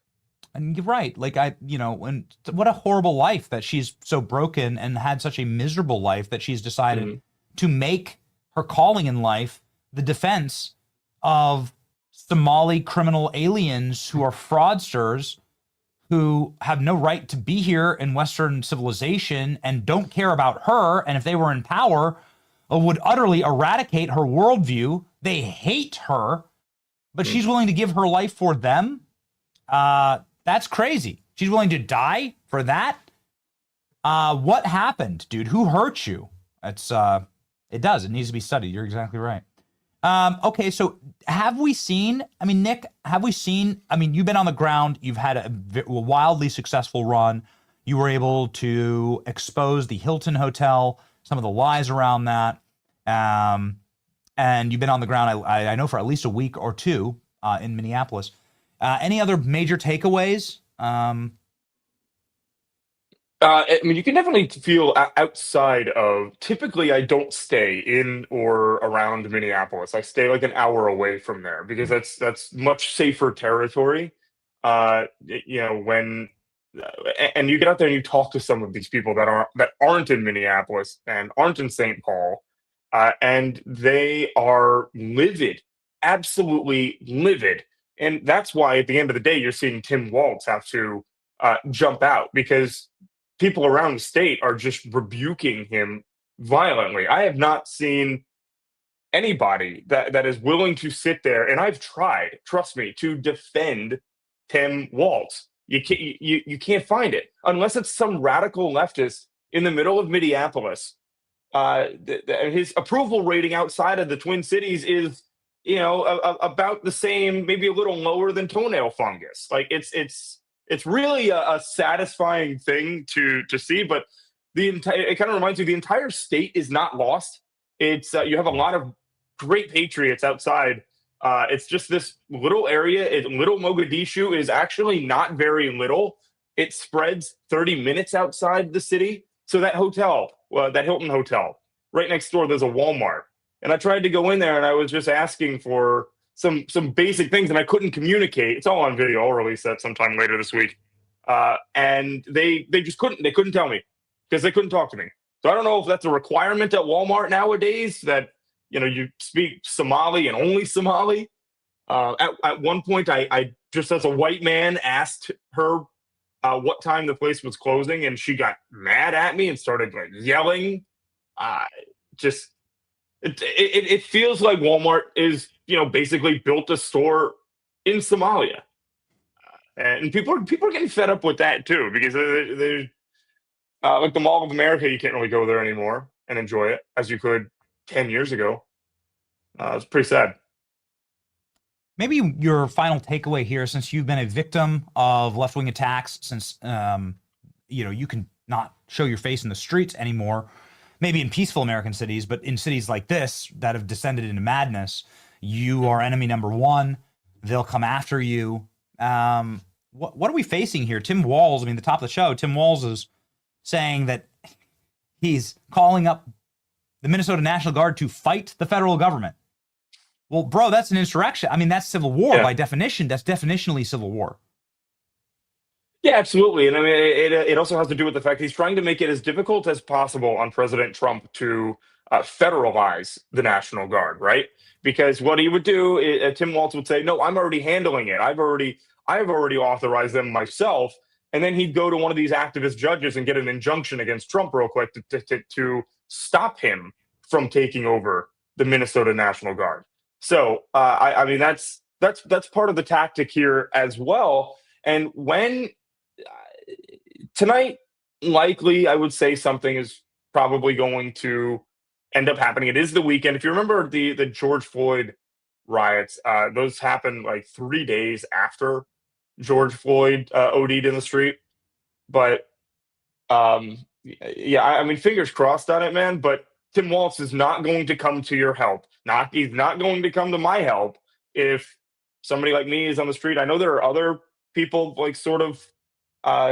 And you're right. Like and what a horrible life that she's so broken and had such a miserable life that she's decided to make her calling in life the defense of Somali criminal aliens who are fraudsters who have no right to be here in Western civilization and don't care about her. And if they were in power, would utterly eradicate her worldview. They hate her, but she's willing to give her life for them. That's crazy. She's willing to die for that. What happened, dude? Who hurt you? It does. It needs to be studied. You're exactly right. Okay, so have we seen, Nick, you've been on the ground. You've had a wildly successful run. You were able to expose the Hilton Hotel, some of the lies around that. And you've been on the ground, I know, for at least a week or two in Minneapolis. Any other major takeaways? You can definitely feel outside of. Typically, I don't stay in or around Minneapolis. I stay like an hour away from there because that's much safer territory. When and you get out there and you talk to some of these people that aren't in Minneapolis and aren't in St. Paul, and they are livid, absolutely livid. And that's why at the end of the day, you're seeing Tim Walz have to jump out because people around the state are just rebuking him violently. I have not seen anybody that is willing to sit there, and I've tried, trust me, to defend Tim Walz. You can't find it unless it's some radical leftist in the middle of Minneapolis. His approval rating outside of the Twin Cities is about the same, maybe a little lower than toenail fungus. Like it's really a satisfying thing to see. But it kind of reminds me the entire state is not lost. It's you have a lot of great patriots outside. It's just this little area. Little Mogadishu is actually not very little. It spreads 30 minutes outside the city. So that hotel, that Hilton Hotel, right next door, there's a Walmart. And I tried to go in there and I was just asking for some basic things and I couldn't communicate. It's all on video. I'll release that sometime later this week. And they just couldn't tell me because they couldn't talk to me. So I don't know if that's a requirement at Walmart nowadays that, you speak Somali and only Somali. At one point, I just as a white man asked her what time the place was closing, and she got mad at me and started like yelling. It feels like Walmart is basically built a store in Somalia, and people are getting fed up with that too because they're like the Mall of America. You can't really go there anymore and enjoy it as you could 10 years ago. It's pretty sad. Maybe your final takeaway here, since you've been a victim of left-wing attacks, since you can not show your face in the streets anymore, maybe in peaceful American cities, but in cities like this that have descended into madness, you are enemy number one. They'll come after you. What are we facing here? Tim Walz, the top of the show, Tim Walz is saying that he's calling up the Minnesota National Guard to fight the federal government. Well, bro, that's an insurrection. That's civil war by definition. That's definitionally civil war. Yeah, absolutely. And it also has to do with the fact he's trying to make it as difficult as possible on President Trump to federalize the National Guard, right? Because what he would do, Tim Walz would say, no, I'm already handling it. I've already authorized them myself. And then he'd go to one of these activist judges and get an injunction against Trump real quick to stop him from taking over the Minnesota National Guard. So, that's part of the tactic here as well. And when tonight, likely, I would say something is probably going to end up happening. It is the weekend. If you remember the George Floyd riots, those happened like 3 days after George Floyd OD'd in the street. But fingers crossed on it, man. But Tim Walz is not going to come to your help. He's not going to come to my help if somebody like me is on the street. I know there are other people like sort of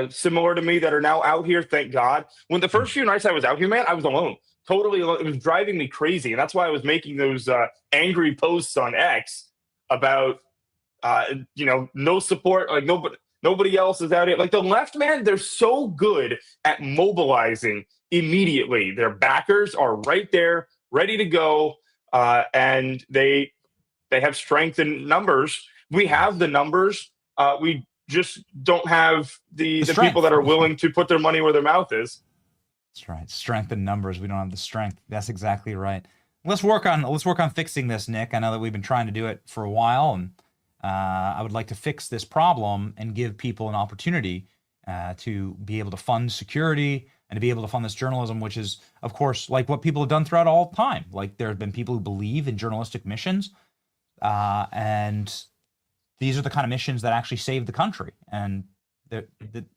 similar to me that are now out here, thank God. When the first few nights I was out here, man, I was alone. Totally alone. It was driving me crazy. And that's why I was making those angry posts on X about, no support. Like nobody else is out here. Like the left, man, they're so good at mobilizing immediately. Their backers are right there, ready to go. And they have strength in numbers. We have the numbers. We just don't have the people that are willing to put their money where their mouth is. That's right. Strength in numbers. We don't have the strength. That's exactly right. Let's work on fixing this, Nick. I know that we've been trying to do it for a while, and I would like to fix this problem and give people an opportunity to be able to fund security and to be able to fund this journalism, which is, of course, like what people have done throughout all time. Like there have been people who believe in journalistic missions, and these are the kind of missions that actually save the country. And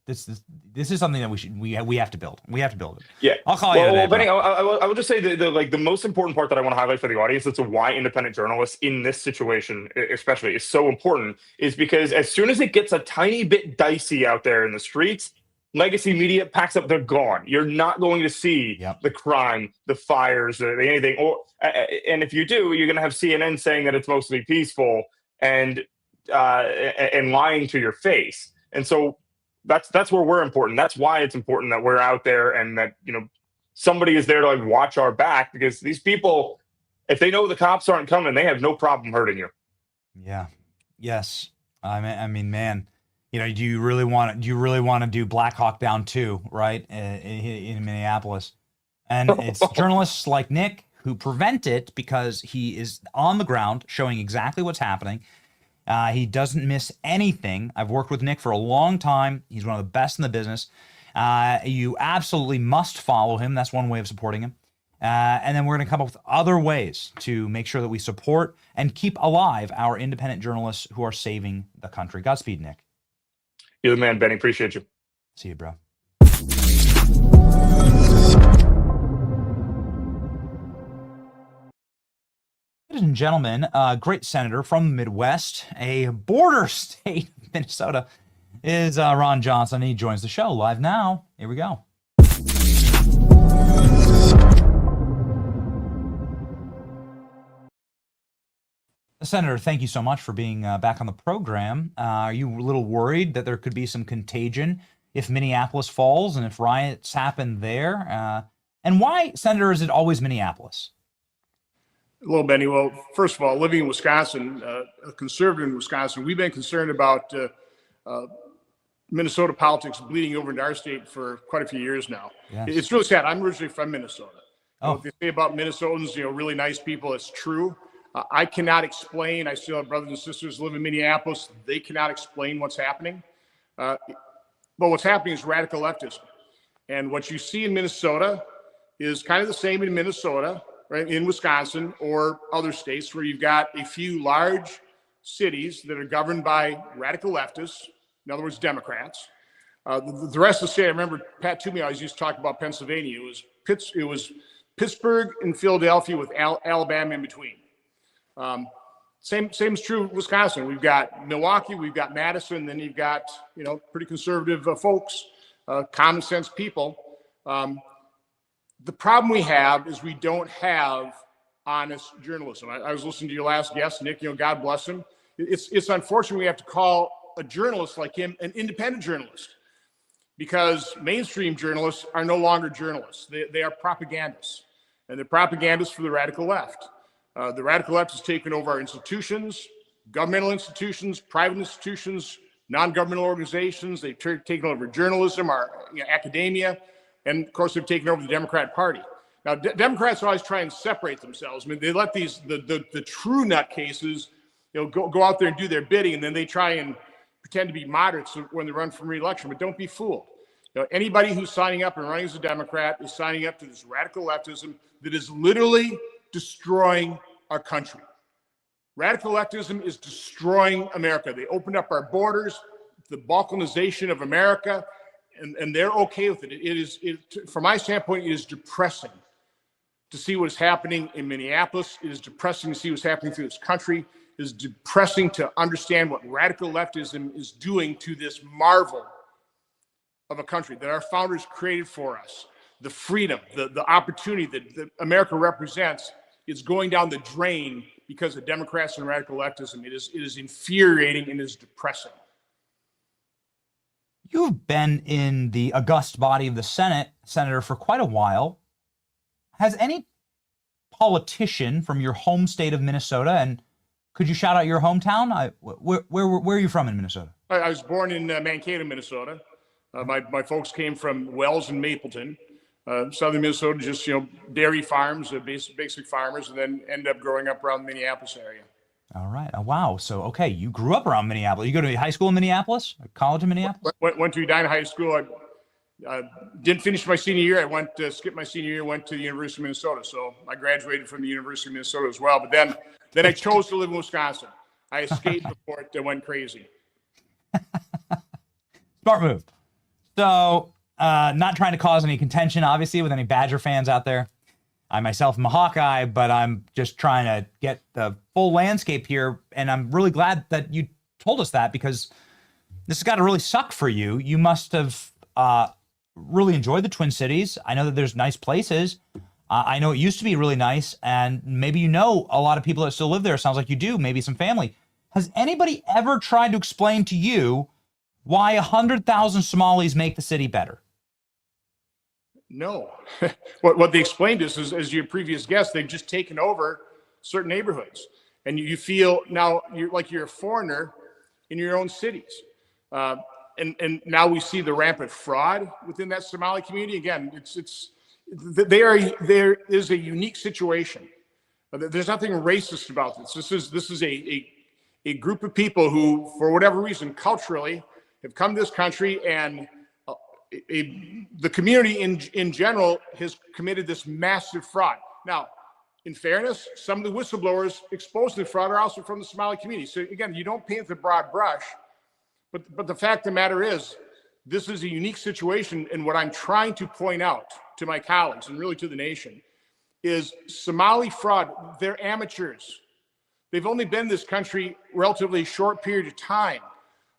this is something that we have to build. We have to build it. Yeah, I'll call you today, Benny, I will just say the most important part that I want to highlight for the audience, that's why independent journalists in this situation, especially, is so important, is because as soon as it gets a tiny bit dicey out there in the streets, legacy media packs up. They're gone. You're not going to see the crime, the fires, anything. And if you do, you're going to have CNN saying that it's mostly peaceful and lying to your face. And so that's where we're important. That's why it's important that we're out there and that, somebody is there to like watch our back, because these people, if they know the cops aren't coming, they have no problem hurting you. Yeah. Yes. I mean, man, do you really want to do Black Hawk Down 2, right? In Minneapolis. And it's journalists like Nick who prevent it because he is on the ground showing exactly what's happening. He doesn't miss anything. I've worked with Nick for a long time. He's one of the best in the business. You absolutely must follow him. That's one way of supporting him. And then we're going to come up with other ways to make sure that we support and keep alive our independent journalists who are saving the country. Godspeed, Nick. You're the man, Benny. Appreciate you. See you, bro. Ladies and gentlemen, a great senator from the Midwest, a border state of Minnesota, is Ron Johnson. He joins the show live now. Here we go. Senator, thank you so much for being back on the program. Are you a little worried that there could be some contagion if Minneapolis falls and if riots happen there? And why, Senator, is it always Minneapolis? Hello, Benny. Well, first of all, living in Wisconsin, a conservative in Wisconsin, we've been concerned about Minnesota politics bleeding over into our state for quite a few years now. Yes. It's really sad. I'm originally from Minnesota. Oh. What they say about Minnesotans, really nice people, it's true. I cannot explain. I still have brothers and sisters who live in Minneapolis. They cannot explain what's happening. But what's happening is radical leftism. And what you see in Minnesota is kind of the same in Minnesota, right, in Wisconsin or other states where you've got a few large cities that are governed by radical leftists, in other words, Democrats. The rest of the state, I remember Pat Toomey always used to talk about Pennsylvania. It was Pittsburgh and Philadelphia with Alabama in between. Same is true of Wisconsin. We've got Milwaukee, we've got Madison, then you've got, pretty conservative folks, common sense people. The problem we have is we don't have honest journalism. I was listening to your last guest, Nick, God bless him. It's unfortunate we have to call a journalist like him an independent journalist, because mainstream journalists are no longer journalists. They are propagandists, and they're propagandists for the radical left. The radical left has taken over our institutions, governmental institutions, private institutions, non-governmental organizations. They've taken over journalism, our academia, and of course they've taken over the Democrat Party. Now, Democrats always try and separate themselves. I mean, they let the true nutcases, go out there and do their bidding, and then they try and pretend to be moderates when they run for re-election. But don't be fooled. Anybody who's signing up and running as a Democrat is signing up to this radical leftism that is literally destroying our country. Radical leftism is destroying America. They opened up our borders, the balkanization of America, and they're okay with it. From my standpoint, it is depressing to see what is happening in Minneapolis. It is depressing to see what's happening through this country. It is depressing to understand what radical leftism is doing to this marvel of a country that our founders created for us, the freedom, the opportunity that America represents, is going down the drain because of Democrats and radical leftism. It is infuriating and is depressing. You've been in the august body of the Senate, Senator, for quite a while. Has any politician from your home state of Minnesota, and could you shout out your hometown? Where are you from in Minnesota? I was born in Mankato, Minnesota. My folks came from Wells and Mapleton. Southern Minnesota, just, dairy farms, basic farmers, and then ended up growing up around the Minneapolis area. All right. Oh, wow. So, okay, you grew up around Minneapolis. You go to high school in Minneapolis? College in Minneapolis? Went to Edina High School. I didn't finish my senior year. I skipped my senior year, went to the University of Minnesota. So I graduated from the University of Minnesota as well. But then I chose to live in Wisconsin. I escaped before it went crazy. Smart move. So, not trying to cause any contention, obviously, with any Badger fans out there. I myself am a Hawkeye, but I'm just trying to get the full landscape here. And I'm really glad that you told us that, because this has got to really suck for you. You must have really enjoyed the Twin Cities. I know that there's nice places. I know it used to be really nice, and maybe you know a lot of people that still live there. Sounds like you do, maybe some family. Has anybody ever tried to explain to you why 100,000 Somalis make the city better? No. What they explained is, as your previous guest, they've just taken over certain neighborhoods. And you feel now you're a foreigner in your own cities. And now we see the rampant fraud within that Somali community. Again, there is a unique situation. There's nothing racist about this. This is a group of people who, for whatever reason, culturally have come to this country, and the community in general has committed this massive fraud. Now, in fairness, some of the whistleblowers exposed to the fraud are also from the Somali community. So again, you don't paint the broad brush, but the fact of the matter is, this is a unique situation. And what I'm trying to point out to my colleagues and really to the nation is Somali fraud, they're amateurs. They've only been in this country relatively short period of time.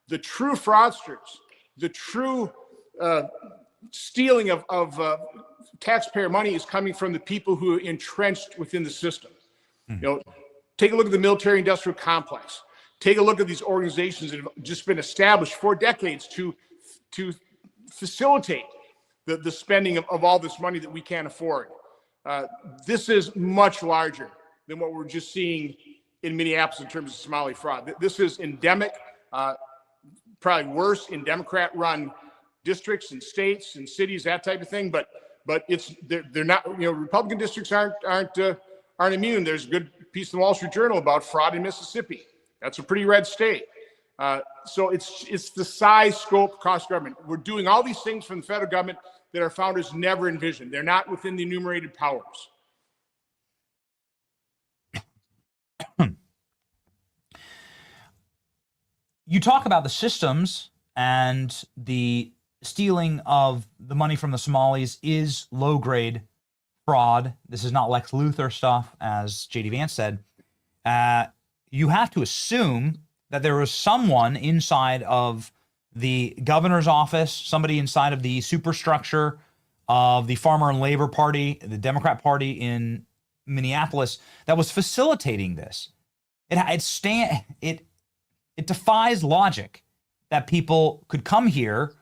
The true fraudsters, the true stealing of taxpayer money is coming from the people who are entrenched within the system. Take a look at the military-industrial complex. Take a look at these organizations that have just been established for decades to facilitate the spending of all this money that we can't afford. This is much larger than what we're just seeing in Minneapolis in terms of Somali fraud. This is endemic, probably worse in Democrat-run districts and states and cities, that type of thing. But they're not. Republican districts aren't immune. There's a good piece in the Wall Street Journal about fraud in Mississippi. That's a pretty red state. So it's the size, scope, cost of government. We're doing all these things from the federal government that our founders never envisioned. They're not within the enumerated powers. You talk about the systems, and the stealing of the money from the Somalis is low-grade fraud. This is not Lex Luthor stuff, as J.D. Vance said. You have to assume that there was someone inside of the governor's office, somebody inside of the superstructure of the Farmer and Labor Party, the Democrat Party in Minneapolis, that was facilitating this. It defies logic that people could come here,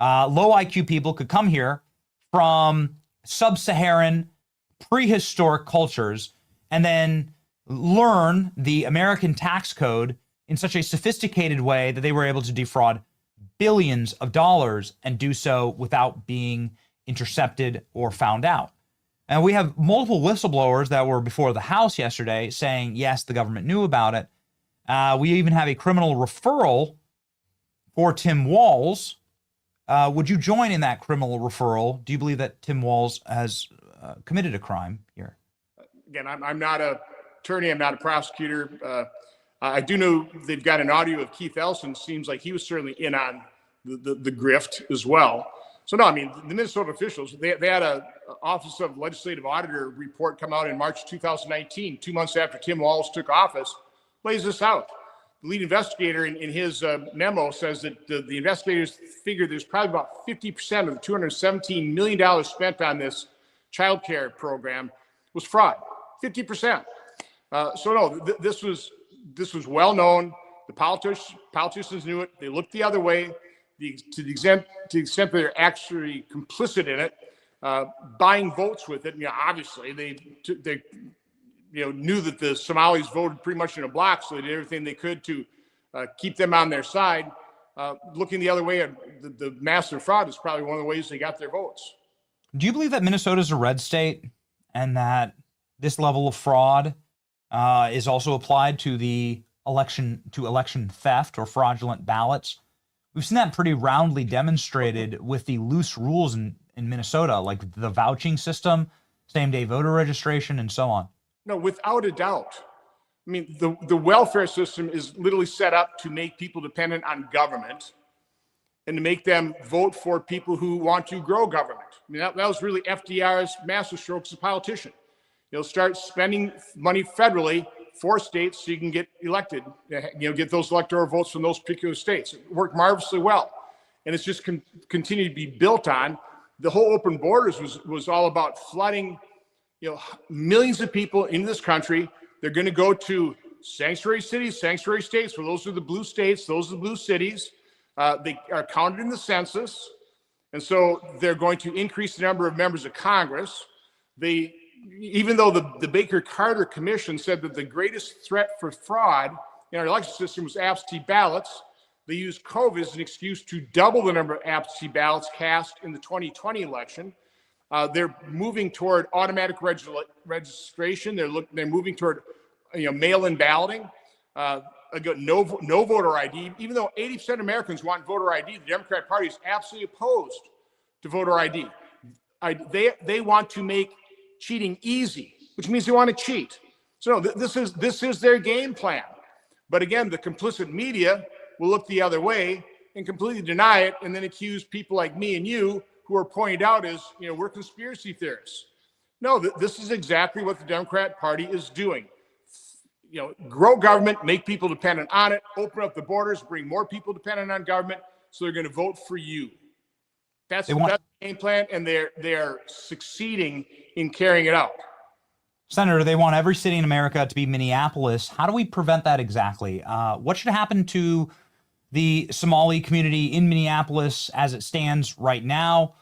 low IQ people could come here from sub-Saharan prehistoric cultures and then learn the American tax code in such a sophisticated way that they were able to defraud billions of dollars and do so without being intercepted or found out. And we have multiple whistleblowers that were before the House yesterday saying, yes, the government knew about it. We even have a criminal referral for Tim Walz. Would you join in that criminal referral? Do you believe that Tim Walz has committed a crime here? Again, I'm not an attorney. I'm not a prosecutor. I do know they've got an audio of Keith Ellison. Seems like he was certainly in on the grift as well. So no, I mean, the Minnesota officials, they had a Office of Legislative Auditor report come out in March 2019, 2 months after Tim Walz took office, lays this out. the lead investigator in his memo says that the investigators figure there's probably about 50% of the $217 million spent on this child care program was fraud. 50%. So no, this was well known. The politicians knew it. They looked the other way. To the extent that they're actually complicit in it, buying votes with it. Obviously they knew that the Somalis voted pretty much in a block, so they did everything they could to keep them on their side. Looking the other way at the massive fraud is probably one of the ways they got their votes. Do you believe that Minnesota is a red state and that this level of fraud is also applied to the election theft or fraudulent ballots? We've seen that pretty roundly demonstrated with the loose rules in Minnesota, like the vouching system, same-day voter registration, and so on. No, without a doubt. I mean, the welfare system is literally set up to make people dependent on government and to make them vote for people who want to grow government. I mean, that was really FDR's masterstroke as a politician. He'll start spending money federally for states so you can get elected, get those electoral votes from those particular states. It worked marvelously well. And it's just continued to be built on. The whole open borders was all about flooding millions of people into this country. They're going to go to sanctuary cities, sanctuary states, where those are the blue states, those are the blue cities. They are counted in the census. And so they're going to increase the number of members of Congress. Even though the Baker-Carter Commission said that the greatest threat for fraud in our election system was absentee ballots, they used COVID as an excuse to double the number of absentee ballots cast in the 2020 election. They're moving toward automatic registration. They're moving toward mail-in balloting. No voter ID. Even though 80% of Americans want voter ID, the Democrat Party is absolutely opposed to voter ID. They want to make cheating easy, which means they want to cheat. So this is their game plan. But again, the complicit media will look the other way and completely deny it, and then accuse people like me and you who are pointed out as we're conspiracy theorists. No, this is exactly what the Democrat Party is doing. Grow government, make people dependent on it, open up the borders, bring more people dependent on government, so they're going to vote for you. That's the game plan, and they're succeeding in carrying it out. Senator, they want every city in America to be Minneapolis. How do we prevent that exactly? What should happen to the Somali community in Minneapolis as it stands right now?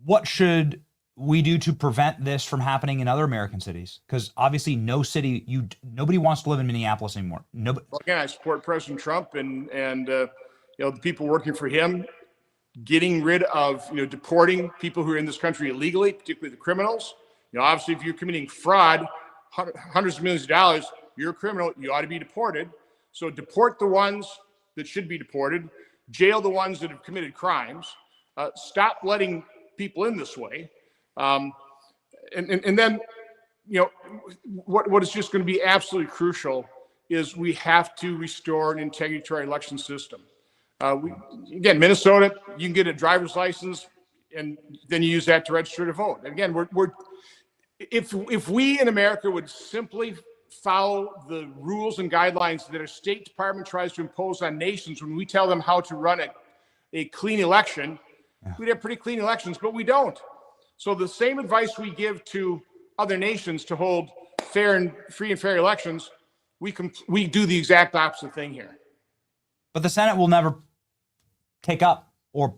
What should we do to prevent this from happening in other American cities? Because obviously nobody wants to live in Minneapolis anymore. Nobody. Well, again, I support President Trump and the people working for him, getting rid of, deporting people who are in this country illegally, particularly the criminals. Obviously, if you're committing fraud, hundreds of millions of dollars, you're a criminal, you ought to be deported. So deport the ones that should be deported, jail the ones that have committed crimes, stop letting people in this way. And then, what is just going to be absolutely crucial is we have to restore an integrity to our election system. Again, Minnesota, you can get a driver's license and then you use that to register to vote. Again, if we in America would simply follow the rules and guidelines that our State Department tries to impose on nations when we tell them how to run a clean election, we'd have pretty clean elections, but we don't. So the same advice we give to other nations to hold free and fair elections, we do the exact opposite thing here. But the Senate will never take up or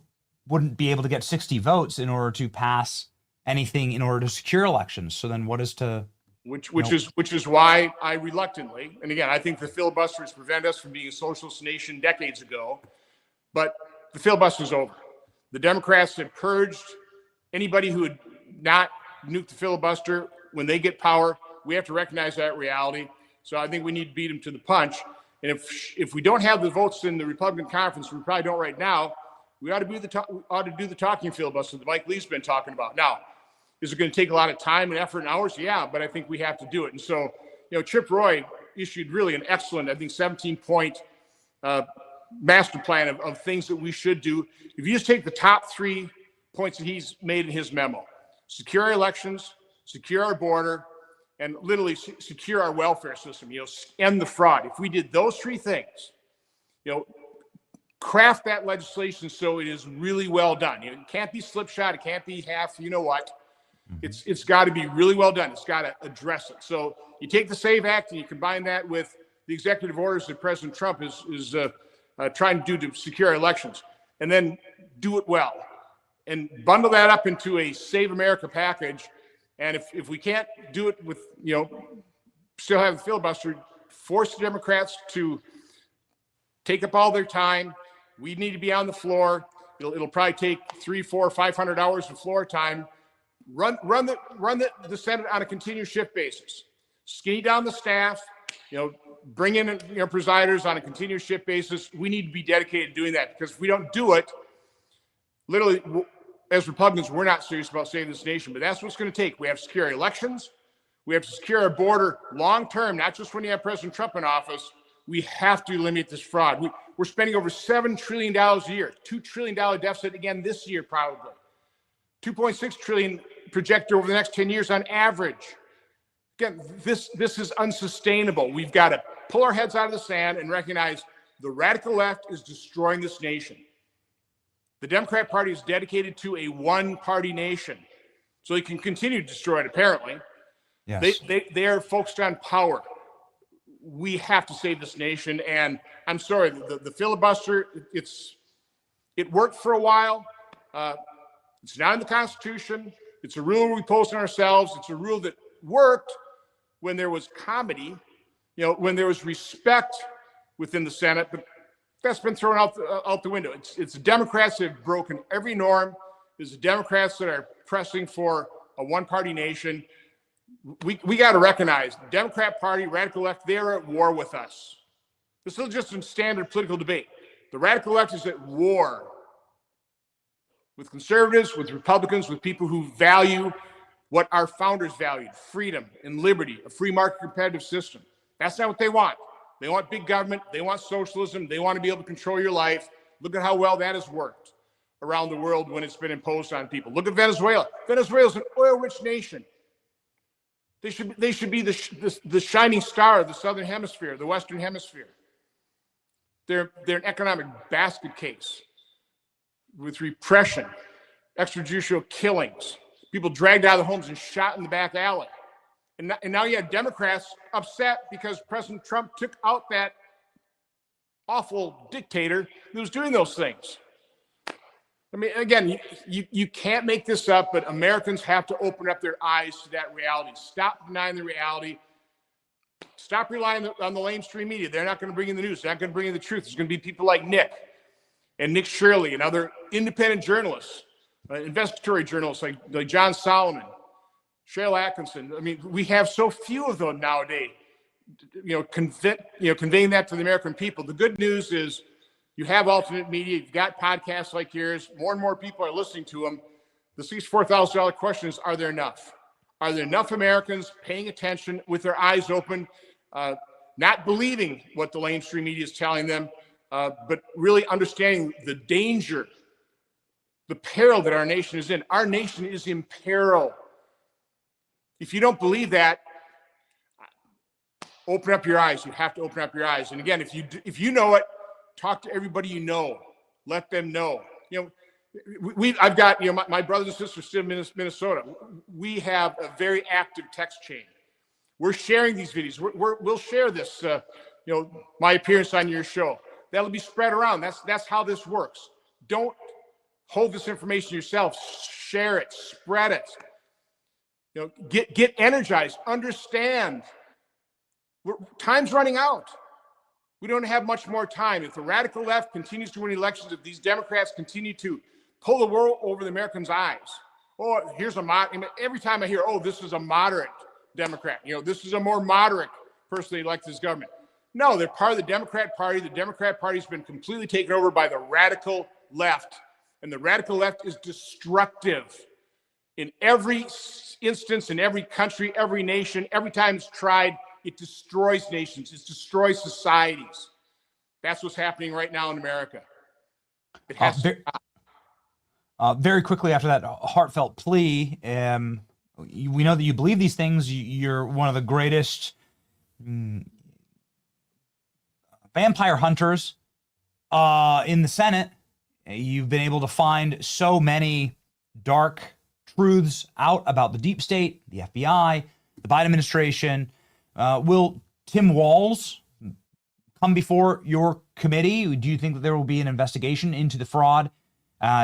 wouldn't be able to get 60 votes in order to pass anything in order to secure elections. So then what is to... Which is why I reluctantly, and again, I think the filibusters prevent us from being a socialist nation decades ago, but the filibuster is over. The Democrats have purged anybody who would not nuke the filibuster when they get power. We have to recognize that reality. So I think we need to beat them to the punch. And if we don't have the votes in the Republican conference, we probably don't right now, we ought to do the talking filibuster that Mike Lee's been talking about. Now, is it going to take a lot of time and effort and hours? Yeah, but I think we have to do it. And so, Chip Roy issued really an excellent, I think, 17-point master plan of things that we should do. If you just take the top 3 points that he's made in his memo: secure our elections, secure our border, and literally secure our welfare system, end the fraud. If we did those three things, craft that legislation so it is really well done. It can't be slipshod. It can't be half, It's got to be really well done. It's got to address it. So you take the SAVE Act and you combine that with the executive orders that President Trump is trying to do to secure our elections, and then do it well, and bundle that up into a Save America package. And if we can't do it with, still have the filibuster, force the Democrats to take up all their time. We need to be on the floor. It'll probably take 300, 400, 500 hours of floor time. Run the Senate on a continuous shift basis. Skinny down the staff. Bring in presiders on a continuous shift basis. We need to be dedicated to doing that, because if we don't do it, literally, as Republicans, we're not serious about saving this nation. But that's what it's going to take. We have to secure elections. We have to secure our border long term, not just when you have President Trump in office. We have to eliminate this fraud. We're spending over $7 trillion a year, $2 trillion deficit again this year, probably. $2.6 trillion projected over the next 10 years on average. Again, this is unsustainable. We've got to pull our heads out of the sand and recognize the radical left is destroying this nation. The Democrat Party is dedicated to a one-party nation, so they can continue to destroy it, apparently. Yes. They are focused on power. We have to save this nation, and I'm sorry, the filibuster, it worked for a while. It's not in the Constitution. It's a rule we post on ourselves. It's a rule that worked when there was comedy, when there was respect within the Senate, but that's been thrown out the window. It's the Democrats that have broken every norm. It's the Democrats that are pressing for a one-party nation. We got to recognize the Democrat Party, radical left, they're at war with us. This is just a standard political debate. The radical left is at war with conservatives, with Republicans, with people who value what our founders valued: freedom and liberty, a free market competitive system. That's not what they want. They want big government. They want socialism. They want to be able to control your life. Look at how well that has worked around the world when it's been imposed on people. Look at Venezuela. Venezuela's an oil-rich nation. They should be the shining star of the Southern Hemisphere, the Western Hemisphere. They're an economic basket case with repression, extrajudicial killings, people dragged out of their homes and shot in the back alley. And now you have Democrats upset because President Trump took out that awful dictator that was doing those things. I mean, again, you can't make this up, but Americans have to open up their eyes to that reality. Stop denying the reality. Stop relying on the mainstream media. They're not going to bring in the news. They're not going to bring in the truth. It's going to be people like Nick Shirley and other independent journalists, investigatory journalists like John Solomon, Shale Atkinson. I mean, we have so few of them nowadays, conveying that to the American people. The good news is you have alternate media. You've got podcasts like yours. More and more people are listening to them. The $64,000 question is, are there enough? Are there enough Americans paying attention with their eyes open, not believing what the mainstream media is telling them, but really understanding the danger, the peril that our nation is in? Our nation is in peril. If you don't believe that, open up your eyes. You have to open up your eyes. And again, if you know it, talk to everybody you know. Let them know. I've got my brothers and sisters still in Minnesota. We have a very active text chain. We're sharing these videos. We'll share this. My appearance on your show. That'll be spread around. That's how this works. Don't hold this information yourself. Share it. Spread it. Get energized. Understand. Time's running out. We don't have much more time. If the radical left continues to win elections, if these Democrats continue to pull the wool over the Americans' eyes, here's every time I hear, this is a moderate Democrat, this is a more moderate person they elect this government. No, they're part of the Democrat Party. The Democrat Party's been completely taken over by the radical left, and the radical left is destructive in every instance, in every country, every nation. Every time it's tried, it destroys nations. It destroys societies. That's what's happening right now in America. It has very quickly after that heartfelt plea, we know that you believe these things. You're one of the greatest vampire hunters in the Senate. You've been able to find so many dark truths out about the deep state, the FBI, the Biden administration. Will Tim Walz come before your committee? Do you think that there will be an investigation into the fraud?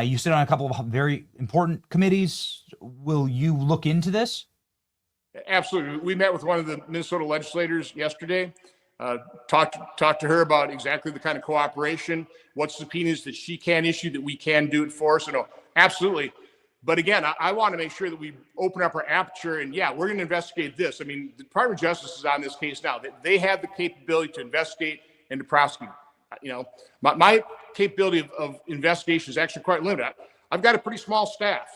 You sit on a couple of very important committees. Will you look into this? Absolutely. We met with one of the Minnesota legislators yesterday, talked to her about exactly the kind of cooperation, what subpoenas that she can issue that we can do it for. So no, absolutely. But again, I want to make sure that we open up our aperture, and yeah, we're going to investigate this. I mean, the Department of Justice is on this case now. They have the capability to investigate and to prosecute. You know, my capability of investigation is actually quite limited. I've got a pretty small staff,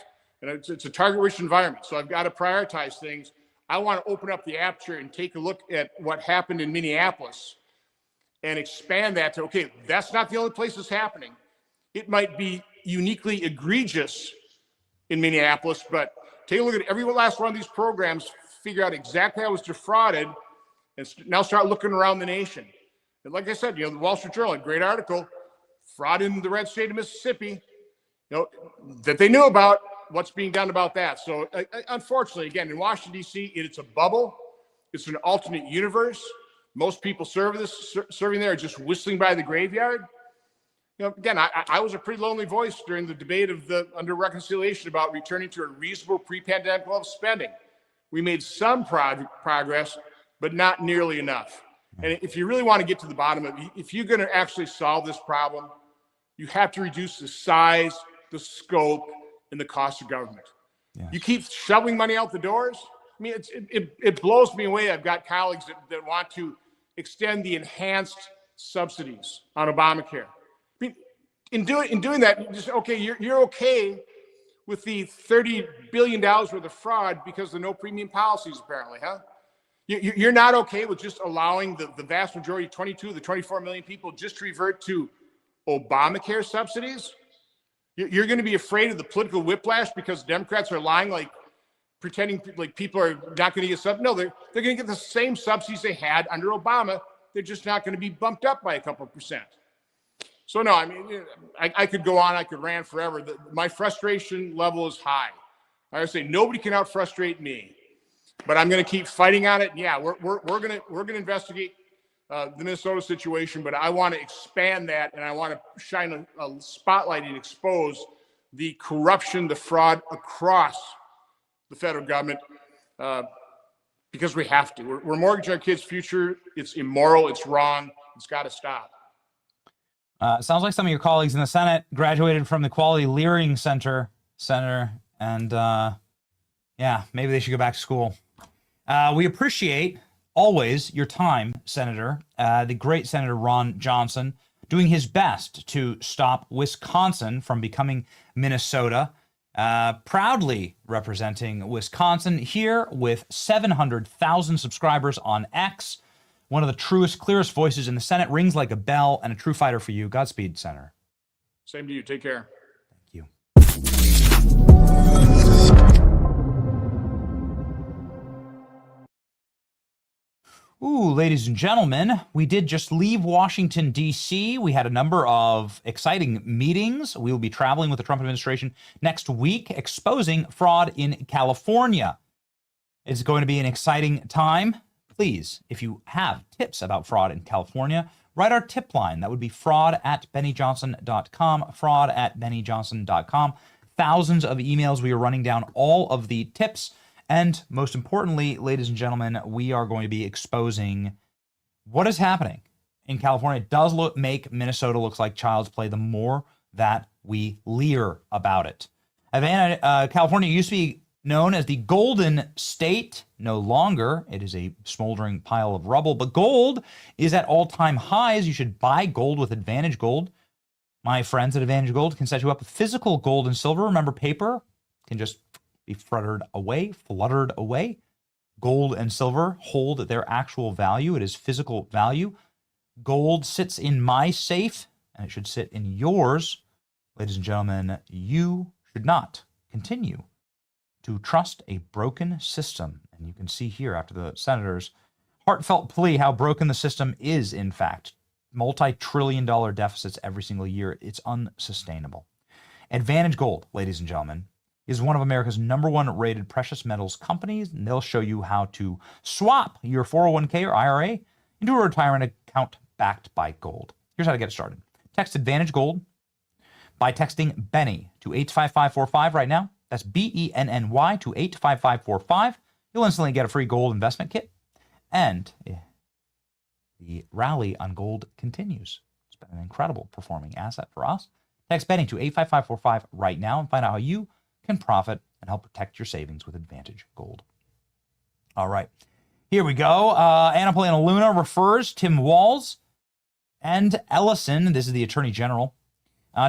and it's a target-rich environment, so I've got to prioritize things. I want to open up the aperture and take a look at what happened in Minneapolis and expand that to, okay, that's not the only place it's happening. It might be uniquely egregious in Minneapolis, but take a look at every last one of these programs, figure out exactly how it was defrauded, and now start looking around the nation. And like I said, you know, the Wall Street Journal, a great article, fraud in the red state of Mississippi, you know, that they knew about what's being done about that. So unfortunately, again, in Washington, D.C., it's a bubble. It's an alternate universe. Most people serving there are just whistling by the graveyard. You know, again, I was a pretty lonely voice during the debate under reconciliation about returning to a reasonable pre-pandemic level of spending. We made some progress, but not nearly enough. And if you really want to get to the bottom of it, if you're going to actually solve this problem, you have to reduce the size, the scope, and the cost of government. Yes. You keep shoveling money out the doors. I mean, it blows me away. I've got colleagues that want to extend the enhanced subsidies on Obamacare. I mean, in doing that, you just, okay, you're okay with the $30 billion worth of fraud because of the no premium policies, apparently, huh? You're not okay with just allowing the vast majority, 22 of the 24 million people, just to revert to Obamacare subsidies? You're going to be afraid of the political whiplash because Democrats are lying, like pretending like people are not going to get subsidies. No, they're going to get the same subsidies they had under Obama. They're just not going to be bumped up by a couple of percent. So no, I mean, I could go on, I could rant forever. My frustration level is high. I would say nobody can out frustrate me, but I'm going to keep fighting on it. And yeah, we're going to investigate the Minnesota situation, but I want to expand that, and I want to shine a spotlight and expose the corruption, the fraud across the federal government, because we have to. We're mortgaging our kids' future. It's immoral. It's wrong. It's got to stop. Sounds like some of your colleagues in the Senate graduated from the Quality Learning Center, and yeah, maybe they should go back to school. We appreciate always your time, Senator, the great Senator Ron Johnson, doing his best to stop Wisconsin from becoming Minnesota, proudly representing Wisconsin here with 700,000 subscribers on X. One of the truest, clearest voices in the Senate, rings like a bell, and a true fighter for you. Godspeed, Senator. Same to you. Take care. Thank you. Ooh, ladies and gentlemen, we did just leave Washington, D.C. We had a number of exciting meetings. We will be traveling with the Trump administration next week, exposing fraud in California. It's going to be an exciting time. Please, if you have tips about fraud in California, write our tip line. That would be fraud@bennyjohnson.com, fraud@bennyjohnson.com. Thousands of emails. We are running down all of the tips. And most importantly, ladies and gentlemen, we are going to be exposing what is happening in California. It does make Minnesota look like child's play the more that we leer about it. California used to be known as the Golden State. No longer. It is a smoldering pile of rubble. But gold is at all-time highs. You should buy gold with Advantage Gold. My friends at Advantage Gold can set you up with physical gold and silver. Remember, paper can just be fluttered away. Gold and silver hold their actual value. It is physical value. Gold sits in my safe, and it should sit in yours. Ladies and gentlemen, you should not continue to trust a broken system. And you can see here after the senator's heartfelt plea how broken the system is, in fact. Multi-trillion-dollar deficits every single year. It's unsustainable. Advantage Gold, ladies and gentlemen, is one of America's #1 rated precious metals companies, and they'll show you how to swap your 401k or IRA into a retirement account backed by gold. Here's how to get started. Text Advantage Gold by texting Benny to 85545 right now. That's BENNY to 85545. You'll instantly get a free gold investment kit. And the rally on gold continues. It's been an incredible performing asset for us. Text Benny to 85545 right now and find out how you can profit and help protect your savings with Advantage Gold. All right, here we go. Anna Paulina Luna refers Tim Walz and Ellison, this is the Attorney General,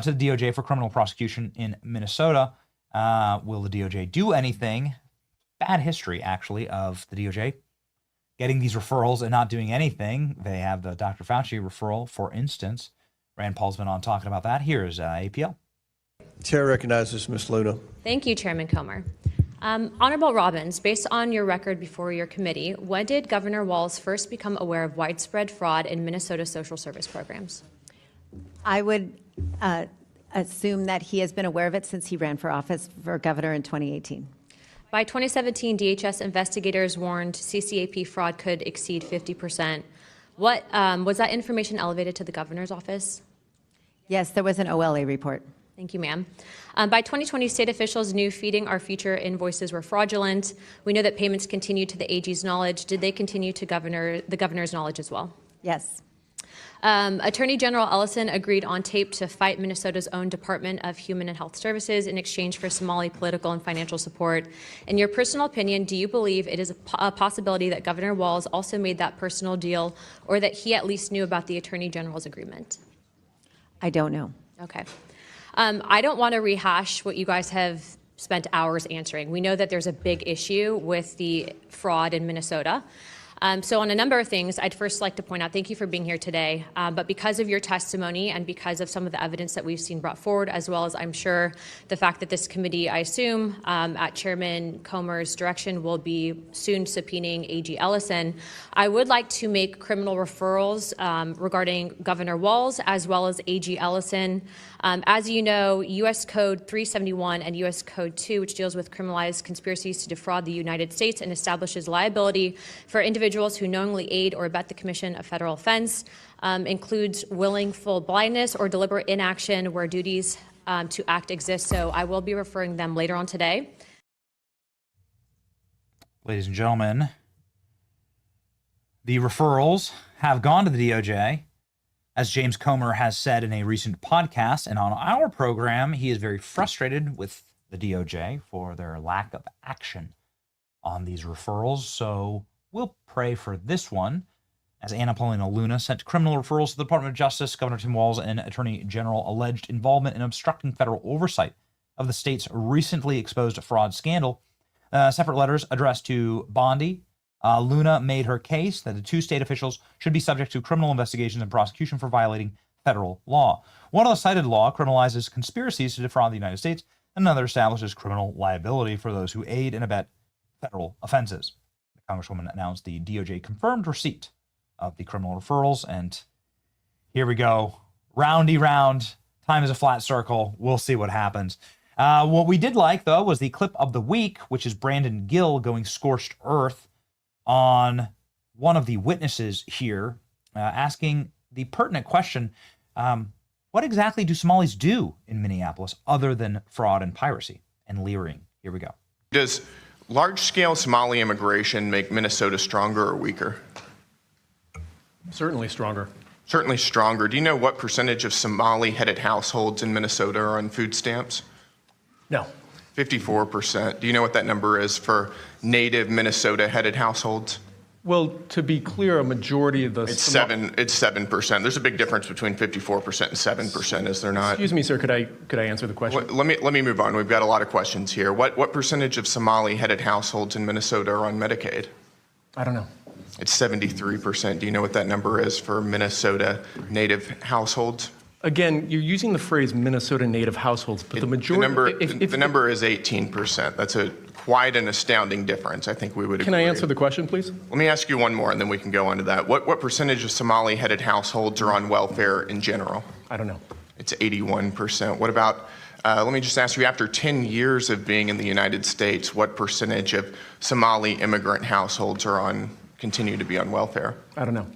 to the DOJ for criminal prosecution in Minnesota. Will the DOJ do anything? Bad history, actually, of the DOJ getting these referrals and not doing anything. They have the Dr. Fauci referral, for instance. Rand Paul's been on talking about that. Here's APL. Chair recognizes Ms. Luna. Thank you, Chairman Comer. Honorable Robbins, based on your record before your committee, when did Governor Walz first become aware of widespread fraud in Minnesota social service programs? I would assume that he has been aware of it since he ran for office for governor in 2018. By 2017, DHS investigators warned CCAP fraud could exceed 50%. What was that information elevated to the governor's office? Yes, there was an OLA report. Thank you, ma'am. By 2020, state officials knew feeding our future invoices were fraudulent. We know that payments continued to the AG's knowledge. Did they continue to the governor's knowledge as well? Yes. Attorney General Ellison agreed on tape to fight Minnesota's own Department of Human and Health Services in exchange for Somali political and financial support. In your personal opinion, do you believe it is a possibility that Governor Walz also made that personal deal, or that he at least knew about the Attorney General's agreement? I don't know. Okay. I don't want to rehash what you guys have spent hours answering. We know that there's a big issue with the fraud in Minnesota. So on a number of things, I'd first like to point out, thank you for being here today, but because of your testimony and because of some of the evidence that we've seen brought forward, as well as I'm sure the fact that this committee, I assume, at Chairman Comer's direction, will be soon subpoenaing AG Ellison, I would like to make criminal referrals regarding Governor Walz as well as AG Ellison. As you know, U.S. Code 371 and U.S. Code 2, which deals with criminalized conspiracies to defraud the United States and establishes liability for individuals who knowingly aid or abet the commission of federal offense, includes willful blindness or deliberate inaction where duties to act exist. So I will be referring them later on today. Ladies and gentlemen, the referrals have gone to the DOJ. As James Comer has said in a recent podcast and on our program, he is very frustrated with the DOJ for their lack of action on these referrals. So we'll pray for this one, as Anna Paulina Luna sent criminal referrals to the Department of Justice, Governor Tim Walz, and Attorney General alleged involvement in obstructing federal oversight of the state's recently exposed fraud scandal. Separate letters addressed to Bondi. Luna made her case that the two state officials should be subject to criminal investigations and prosecution for violating federal law. One of the cited law criminalizes conspiracies to defraud the United States, and another establishes criminal liability for those who aid and abet federal offenses. The Congresswoman announced the DOJ confirmed receipt of the criminal referrals, and here we go. Roundy round. Time is a flat circle. We'll see what happens. What we did like, though, was the clip of the week, which is Brandon Gill going scorched earth on one of the witnesses here, asking the pertinent question, what exactly do Somalis do in Minneapolis other than fraud and piracy and leering? Here we go. Does large-scale Somali immigration make Minnesota stronger or weaker? Certainly stronger. Certainly stronger. Do you know what percentage of Somali-headed households in Minnesota are on food stamps? No. 54%. Do you know what that number is for native Minnesota-headed households? Well, to be clear, a majority of the... It's 7%. There's a big difference between 54% and 7%, is there not? Excuse me, sir, could I answer the question? Let me move on. We've got a lot of questions here. What percentage of Somali-headed households in Minnesota are on Medicaid? I don't know. It's 73%. Do you know what that number is for Minnesota native households? Again, you're using the phrase Minnesota native households, but the majority... The number is 18%. That's quite an astounding difference. I think we would agree. Can I answer the question, please? Let me ask you one more, and then we can go on to that. What percentage of Somali-headed households are on welfare in general? I don't know. It's 81%. What about, let me just ask you, after 10 years of being in the United States, what percentage of Somali immigrant households continue to be on welfare? I don't know.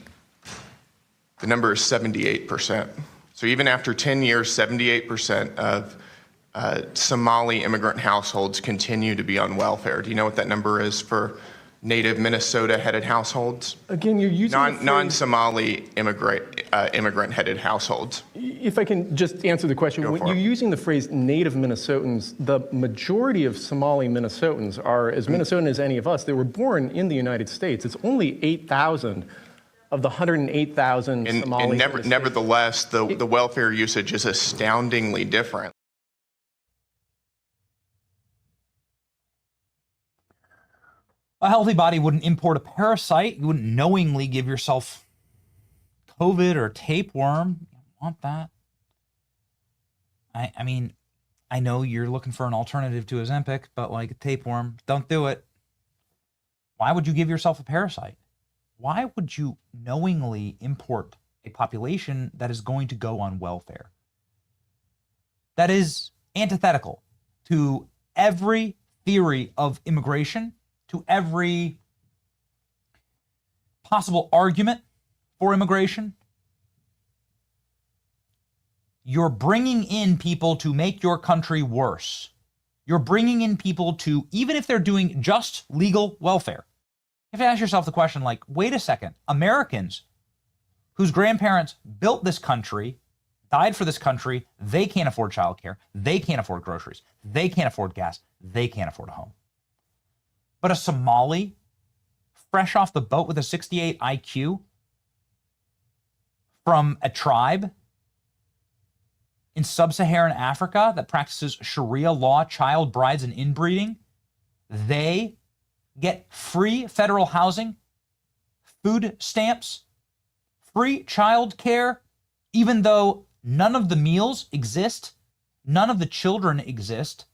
The number is 78%. So even after 10 years, 78% of Somali immigrant households continue to be on welfare. Do you know what that number is for native Minnesota-headed households? Again, you're using non-Somali immigrant-headed households. If I can just answer the question, when you're using the phrase native Minnesotans, the majority of Somali Minnesotans are as Minnesotan as any of us. They were born in the United States. It's only 8,000 of the 108,000 Somalis. And nevertheless, the welfare usage is astoundingly different. A healthy body wouldn't import a parasite. You wouldn't knowingly give yourself COVID or tapeworm. You don't want that. I mean, I know you're looking for an alternative to Ozempic, but like tapeworm, don't do it. Why would you give yourself a parasite? Why would you knowingly import a population that is going to go on welfare? That is antithetical to every theory of immigration, to every possible argument for immigration. You're bringing in people to make your country worse. You're bringing in people to, even if they're doing just legal welfare, you have to ask yourself the question, like, wait a second, Americans whose grandparents built this country, died for this country, they can't afford childcare, they can't afford groceries, they can't afford gas, they can't afford a home. But a Somali, fresh off the boat with a 68 IQ, from a tribe in sub-Saharan Africa that practices Sharia law, child brides, and inbreeding, they get free federal housing, food stamps, free child care, even though none of the meals exist, none of the children exist.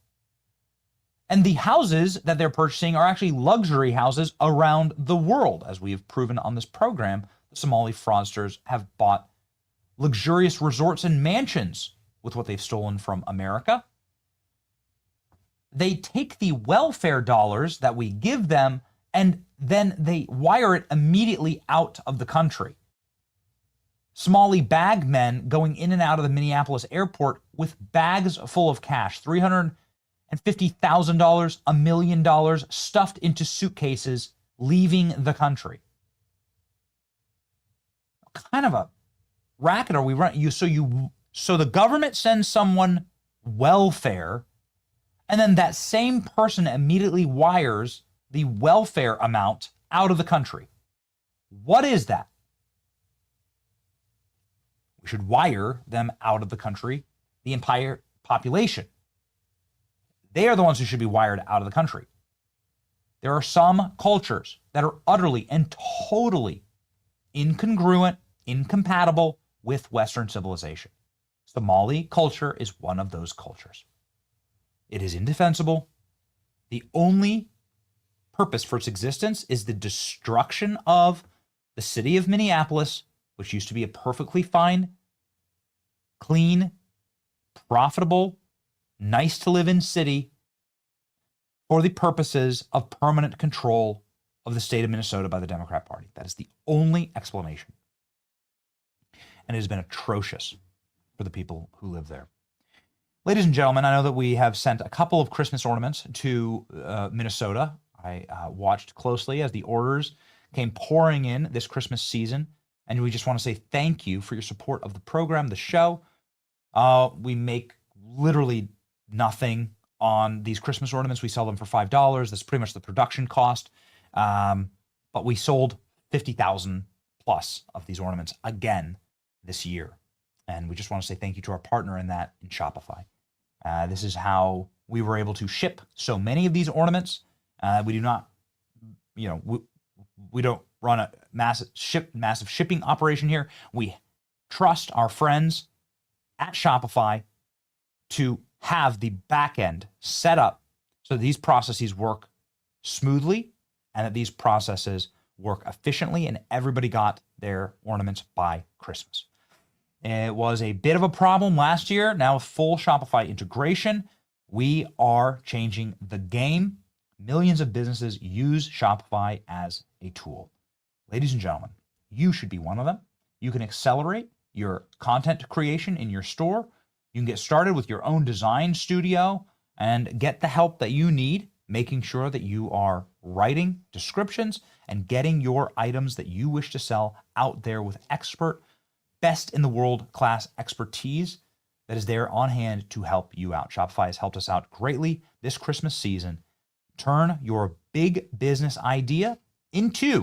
And the houses that they're purchasing are actually luxury houses around the world. As we have proven on this program, the Somali fraudsters have bought luxurious resorts and mansions with what they've stolen from America. They take the welfare dollars that we give them and then they wire it immediately out of the country. Somali bag men going in and out of the Minneapolis airport with bags full of cash, $350,000, $1 million stuffed into suitcases, leaving the country. What kind of a racket are we running? So the government sends someone welfare, and then that same person immediately wires the welfare amount out of the country. What is that? We should wire them out of the country, the entire population. They are the ones who should be wired out of the country. There are some cultures that are utterly and totally incongruent, incompatible with Western civilization. Somali culture is one of those cultures. It is indefensible. The only purpose for its existence is the destruction of the city of Minneapolis, which used to be a perfectly fine, clean, profitable, nice to live in city, for the purposes of permanent control of the state of Minnesota by the Democrat Party. That is the only explanation. And it has been atrocious for the people who live there. Ladies and gentlemen, I know that we have sent a couple of Christmas ornaments to Minnesota. I watched closely as the orders came pouring in this Christmas season, and we just want to say thank you for your support of the program, the show. We make literally nothing on these Christmas ornaments. We sell them for $5. That's pretty much the production cost. But we sold 50,000 plus of these ornaments again this year. And we just want to say thank you to our partner in that, in Shopify. This is how we were able to ship so many of these ornaments. We do not, we don't run a massive shipping operation here. We trust our friends at Shopify to have the back end set up so these processes work smoothly and that these processes work efficiently and everybody got their ornaments by Christmas. It was a bit of a problem last year. Now with full Shopify integration, we are changing the game. Millions of businesses use Shopify as a tool. Ladies and gentlemen, you should be one of them. You can accelerate your content creation in your store. You can get started with your own design studio and get the help that you need, making sure that you are writing descriptions and getting your items that you wish to sell out there with expert, best in the world class expertise that is there on hand to help you out. Shopify has helped us out greatly this Christmas season. Turn your big business idea into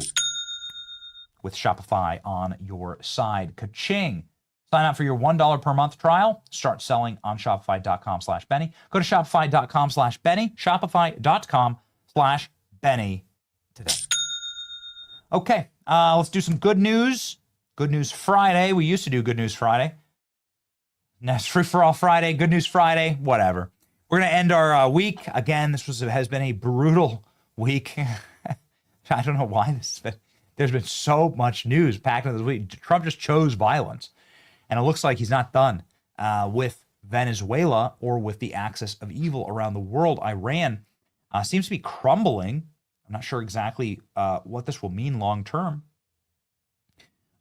with Shopify on your side. Ka-ching! Sign up for your $1 per month trial. Start selling on Shopify.com/Benny. Go to Shopify.com/Benny. Shopify.com/Benny today. Okay, let's do some good news. Good News Friday. We used to do Good News Friday. Now it's Free for All Friday, Good News Friday, whatever. We're going to end our week. Again, this has been a brutal week. I don't know why there's been so much news packed into this week. Trump just chose violence. And it looks like he's not done with Venezuela or with the axis of evil around the world. Iran seems to be crumbling. I'm not sure exactly what this will mean long term.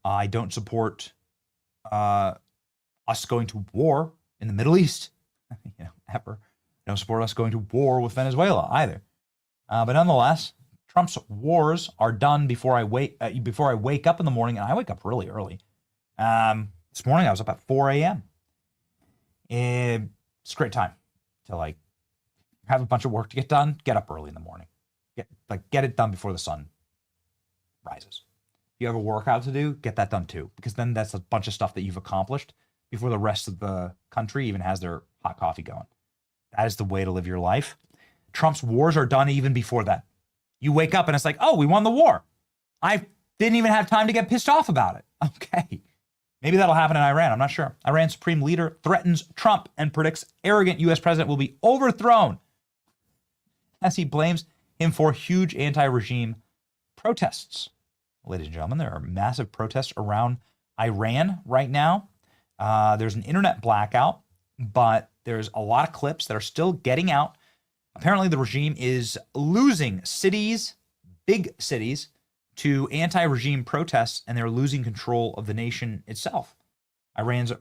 I don't support us going to war in the Middle East, ever. I don't support us going to war with Venezuela either. But nonetheless, Trump's wars are done before I wake up in the morning, and I wake up really early. This morning I was up at 4 a.m. It's a great time to have a bunch of work to get done. Get up early in the morning. Get it done before the sun rises. If you have a workout to do, get that done too, because then that's a bunch of stuff that you've accomplished before the rest of the country even has their hot coffee going. That is the way to live your life. Trump's wars are done even before that. You wake up and it's like, oh, we won the war. I didn't even have time to get pissed off about it. Okay. Maybe that'll happen in Iran. I'm not sure. Iran's supreme leader threatens Trump and predicts arrogant U.S. president will be overthrown as he blames him for huge anti-regime protests. Ladies and gentlemen, there are massive protests around Iran right now. There's an internet blackout, but there's a lot of clips that are still getting out. Apparently, the regime is losing cities, big cities, to anti-regime protests, and they're losing control of the nation itself. Iran's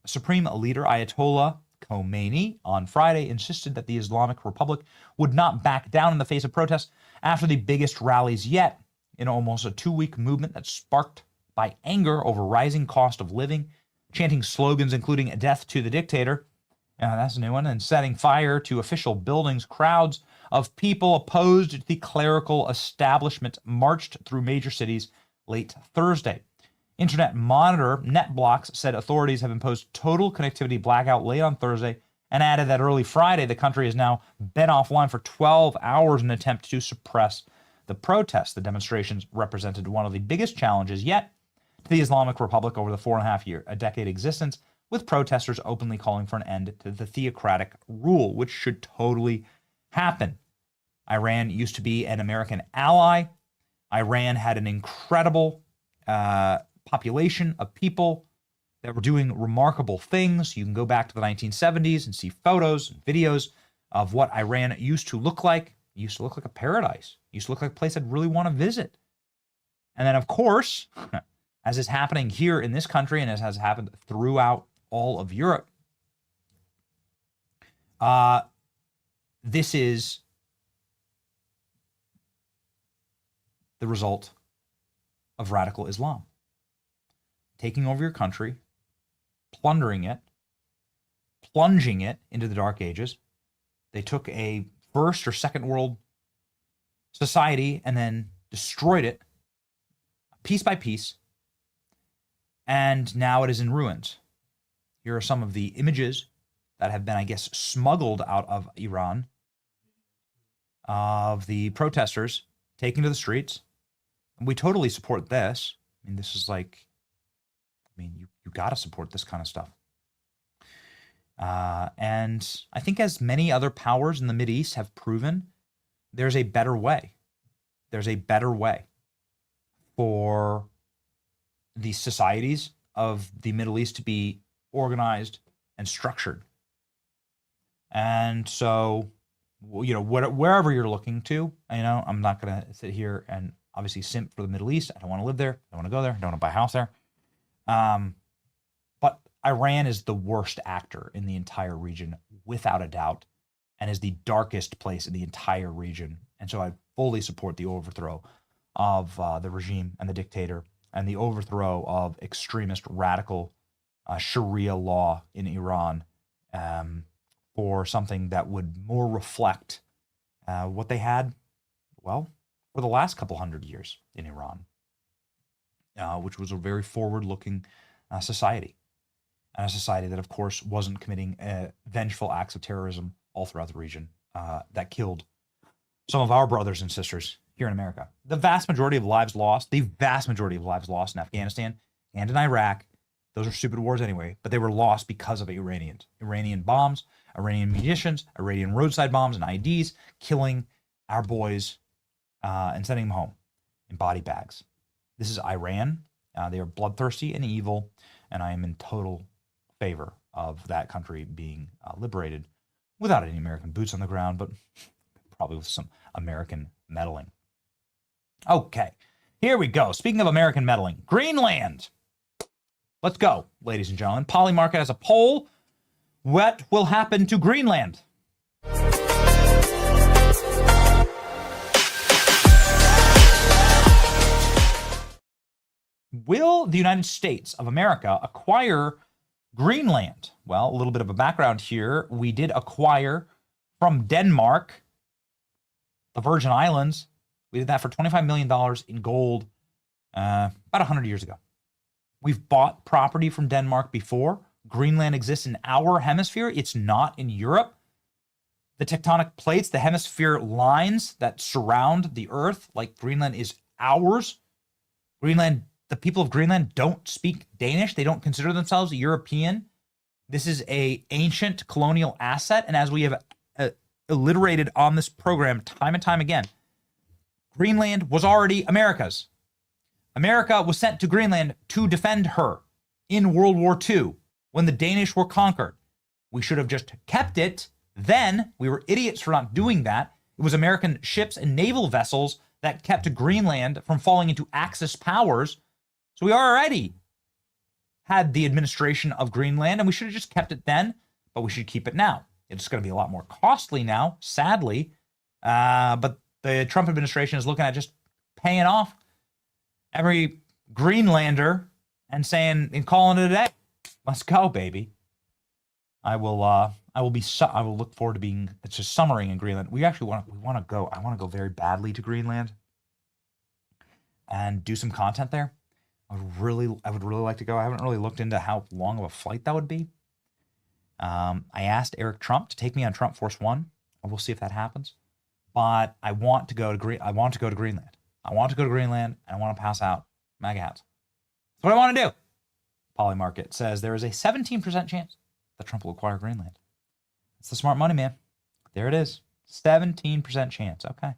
supreme leader, Ayatollah Khomeini, on Friday insisted that the Islamic Republic would not back down in the face of protests after the biggest rallies yet in almost a 2-week movement that's sparked by anger over rising cost of living, chanting slogans including "death to the dictator," that's a new one, and setting fire to official buildings. Crowds of people opposed to the clerical establishment marched through major cities late Thursday. Internet monitor NetBlocks said authorities have imposed total connectivity blackout late on Thursday and added that early Friday the country has now been offline for 12 hours in an attempt to suppress the protests. The demonstrations represented one of the biggest challenges yet to the Islamic Republic over the 4.5-decade existence, with protesters openly calling for an end to the theocratic rule, which should totally happen. Iran used to be an American ally. Iran had an incredible population of people that were doing remarkable things. You can go back to the 1970s and see photos and videos of what Iran used to look like. It used to look like a paradise. It used to look like a place I'd really want to visit. And then, of course, as is happening here in this country and as has happened throughout all of Europe, this is the result of radical Islam taking over your country, plundering it, plunging it into the Dark Ages. They took a first or second world society and then destroyed it piece by piece, and now it is in ruins. Here are some of the images that have been, I guess, smuggled out of Iran of the protesters taking to the streets. And we totally support this. I mean, this is like, you got to support this kind of stuff. And I think, as many other powers in the Mideast have proven, there's a better way. There's a better way for the societies of the Middle East to be organized and structured. And so, wherever you're looking to, I'm not going to sit here and obviously simp for the Middle East. I don't want to live there. I don't want to go there. I don't want to buy a house there. But Iran is the worst actor in the entire region, without a doubt, and is the darkest place in the entire region. And so I fully support the overthrow of the regime and the dictator, and the overthrow of extremist radical Sharia law in Iran, for something that would more reflect what they had, for the last couple hundred years in Iran, which was a very forward-looking society, and a society that, of course, wasn't committing vengeful acts of terrorism all throughout the region that killed some of our brothers and sisters here in America. The vast majority of lives lost in Afghanistan and in Iraq, those are stupid wars anyway, but they were lost because of Iranians. Iranian bombs, Iranian munitions, Iranian roadside bombs and IEDs, killing our boys and sending them home in body bags. This is Iran. They are bloodthirsty and evil, and I am in total favor of that country being liberated without any American boots on the ground, but probably with some American meddling. Okay, here we go. Speaking of American meddling, Greenland. Let's go, ladies and gentlemen. Polymarket has a poll. What will happen to Greenland? Will the United States of America acquire Greenland? Well, a little bit of a background here. We did acquire from Denmark the Virgin Islands. We did that for $25 million in gold about 100 years ago. We've bought property from Denmark before. Greenland exists in our hemisphere. It's not in Europe. The tectonic plates, the hemisphere lines that surround the Earth, like Greenland is ours. Greenland, the people of Greenland don't speak Danish. They don't consider themselves European. This is an ancient colonial asset. And as we have alliterated on this program time and time again, Greenland was already America's. America was sent to Greenland to defend her in World War II when the Danish were conquered. We should have just kept it then. We were idiots for not doing that. It was American ships and naval vessels that kept Greenland from falling into Axis powers. So we already had the administration of Greenland, and we should have just kept it then, but we should keep it now. It's going to be a lot more costly now, sadly, but the Trump administration is looking at just paying off every Greenlander and saying and calling it a day. Let's go, baby. I will look forward to being just summering in Greenland. We want to go. I want to go very badly to Greenland and do some content there. I would really like to go. I haven't really looked into how long of a flight that would be. I asked Eric Trump to take me on Trump Force One. We'll see if that happens. But I want to go to Greenland. I want to go to Greenland, and I want to pass out MAGA hats. That's what I want to do. Polymarket says there is a 17% chance that Trump will acquire Greenland. It's the smart money, man. There it is. 17% chance. Okay.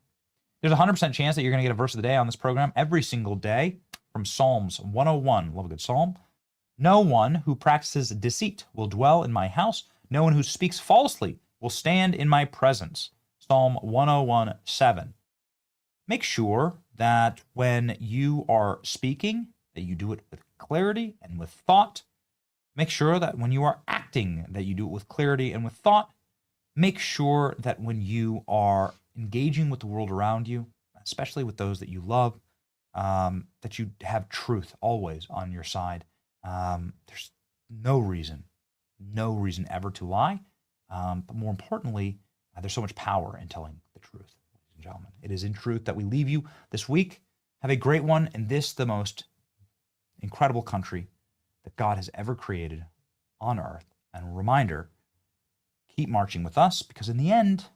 There's a 100% chance that you're going to get a verse of the day on this program every single day from Psalms 101. Love a good psalm. No one who practices deceit will dwell in my house. No one who speaks falsely will stand in my presence. Psalm 101:7. Make sure that when you are speaking, that you do it with clarity and with thought. Make sure that when you are acting, that you do it with clarity and with thought. Make sure that when you are engaging with the world around you, especially with those that you love, that you have truth always on your side. There's no reason ever to lie. But more importantly, there's so much power in telling the truth, ladies and gentlemen. It is in truth that we leave you this week. Have a great one in this, the most incredible country that God has ever created on earth. And a reminder, keep marching with us, because in the end,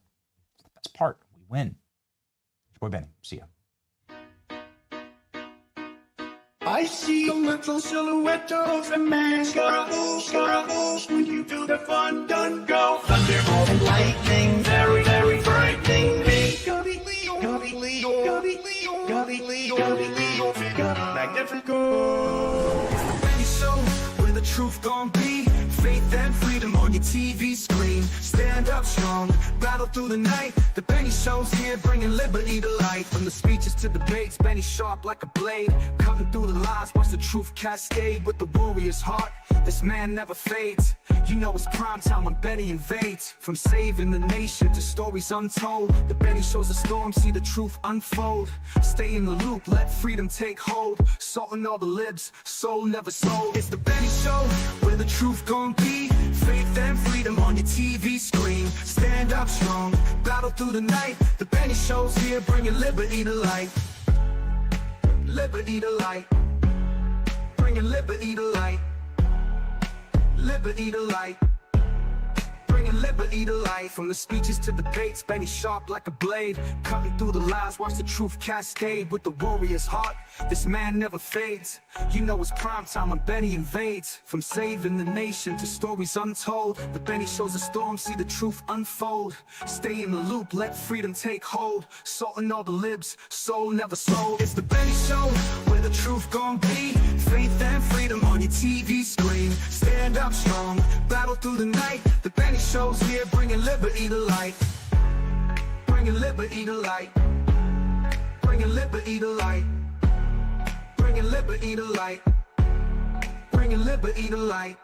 it's the best part. We win. It's your boy Benny. See ya. I see a little silhouette of a man. Scaramouche, when you do the fun, done go. Thunderbolt and lightning, very, very frightening me. Gubby Leo, Gubby Leo, Gubby Leo, Gubby Leo, Gubby Leo, Figaro, Magnifico. Benny Show, where the truth gon' be. Faith and freedom on your TV screen. Stand up strong, battle through the night. The Benny Show's here, bringing liberty to light. From the speeches to debates, Benny sharp like a blade. Cutting through the lies, watch the truth cascade. With the warrior's heart, this man never fades. You know it's prime time when Benny invades. From saving the nation to stories untold, the Benny Show's a storm, see the truth unfold. Stay in the loop, let freedom take hold. Salting all the libs, soul never sold. It's the Benny Show, where the truth gon' be. Faith and freedom on your TV screen. Stand up strong, battle through the night. The Benny Show's here, bringing liberty to light. Liberty to light. Bringing liberty to light. Liberty to light. Bringing liberty to life. From the speeches to debates, Benny sharp like a blade. Cutting through the lies, watch the truth cascade. With the warrior's heart, this man never fades. You know it's prime time when Benny invades. From saving the nation to stories untold, the Benny Show's a storm, see the truth unfold. Stay in the loop, let freedom take hold. Salting all the libs, soul never sold. It's the Benny Show, where the truth gon' be. Faith and freedom on your TV screen. Stand up strong, battle through the night. The Benny Show's here, bringing liberty to light. Bringing liberty to light. Bringing liberty to light. Bringing liberty to light. Bringing liberty to light.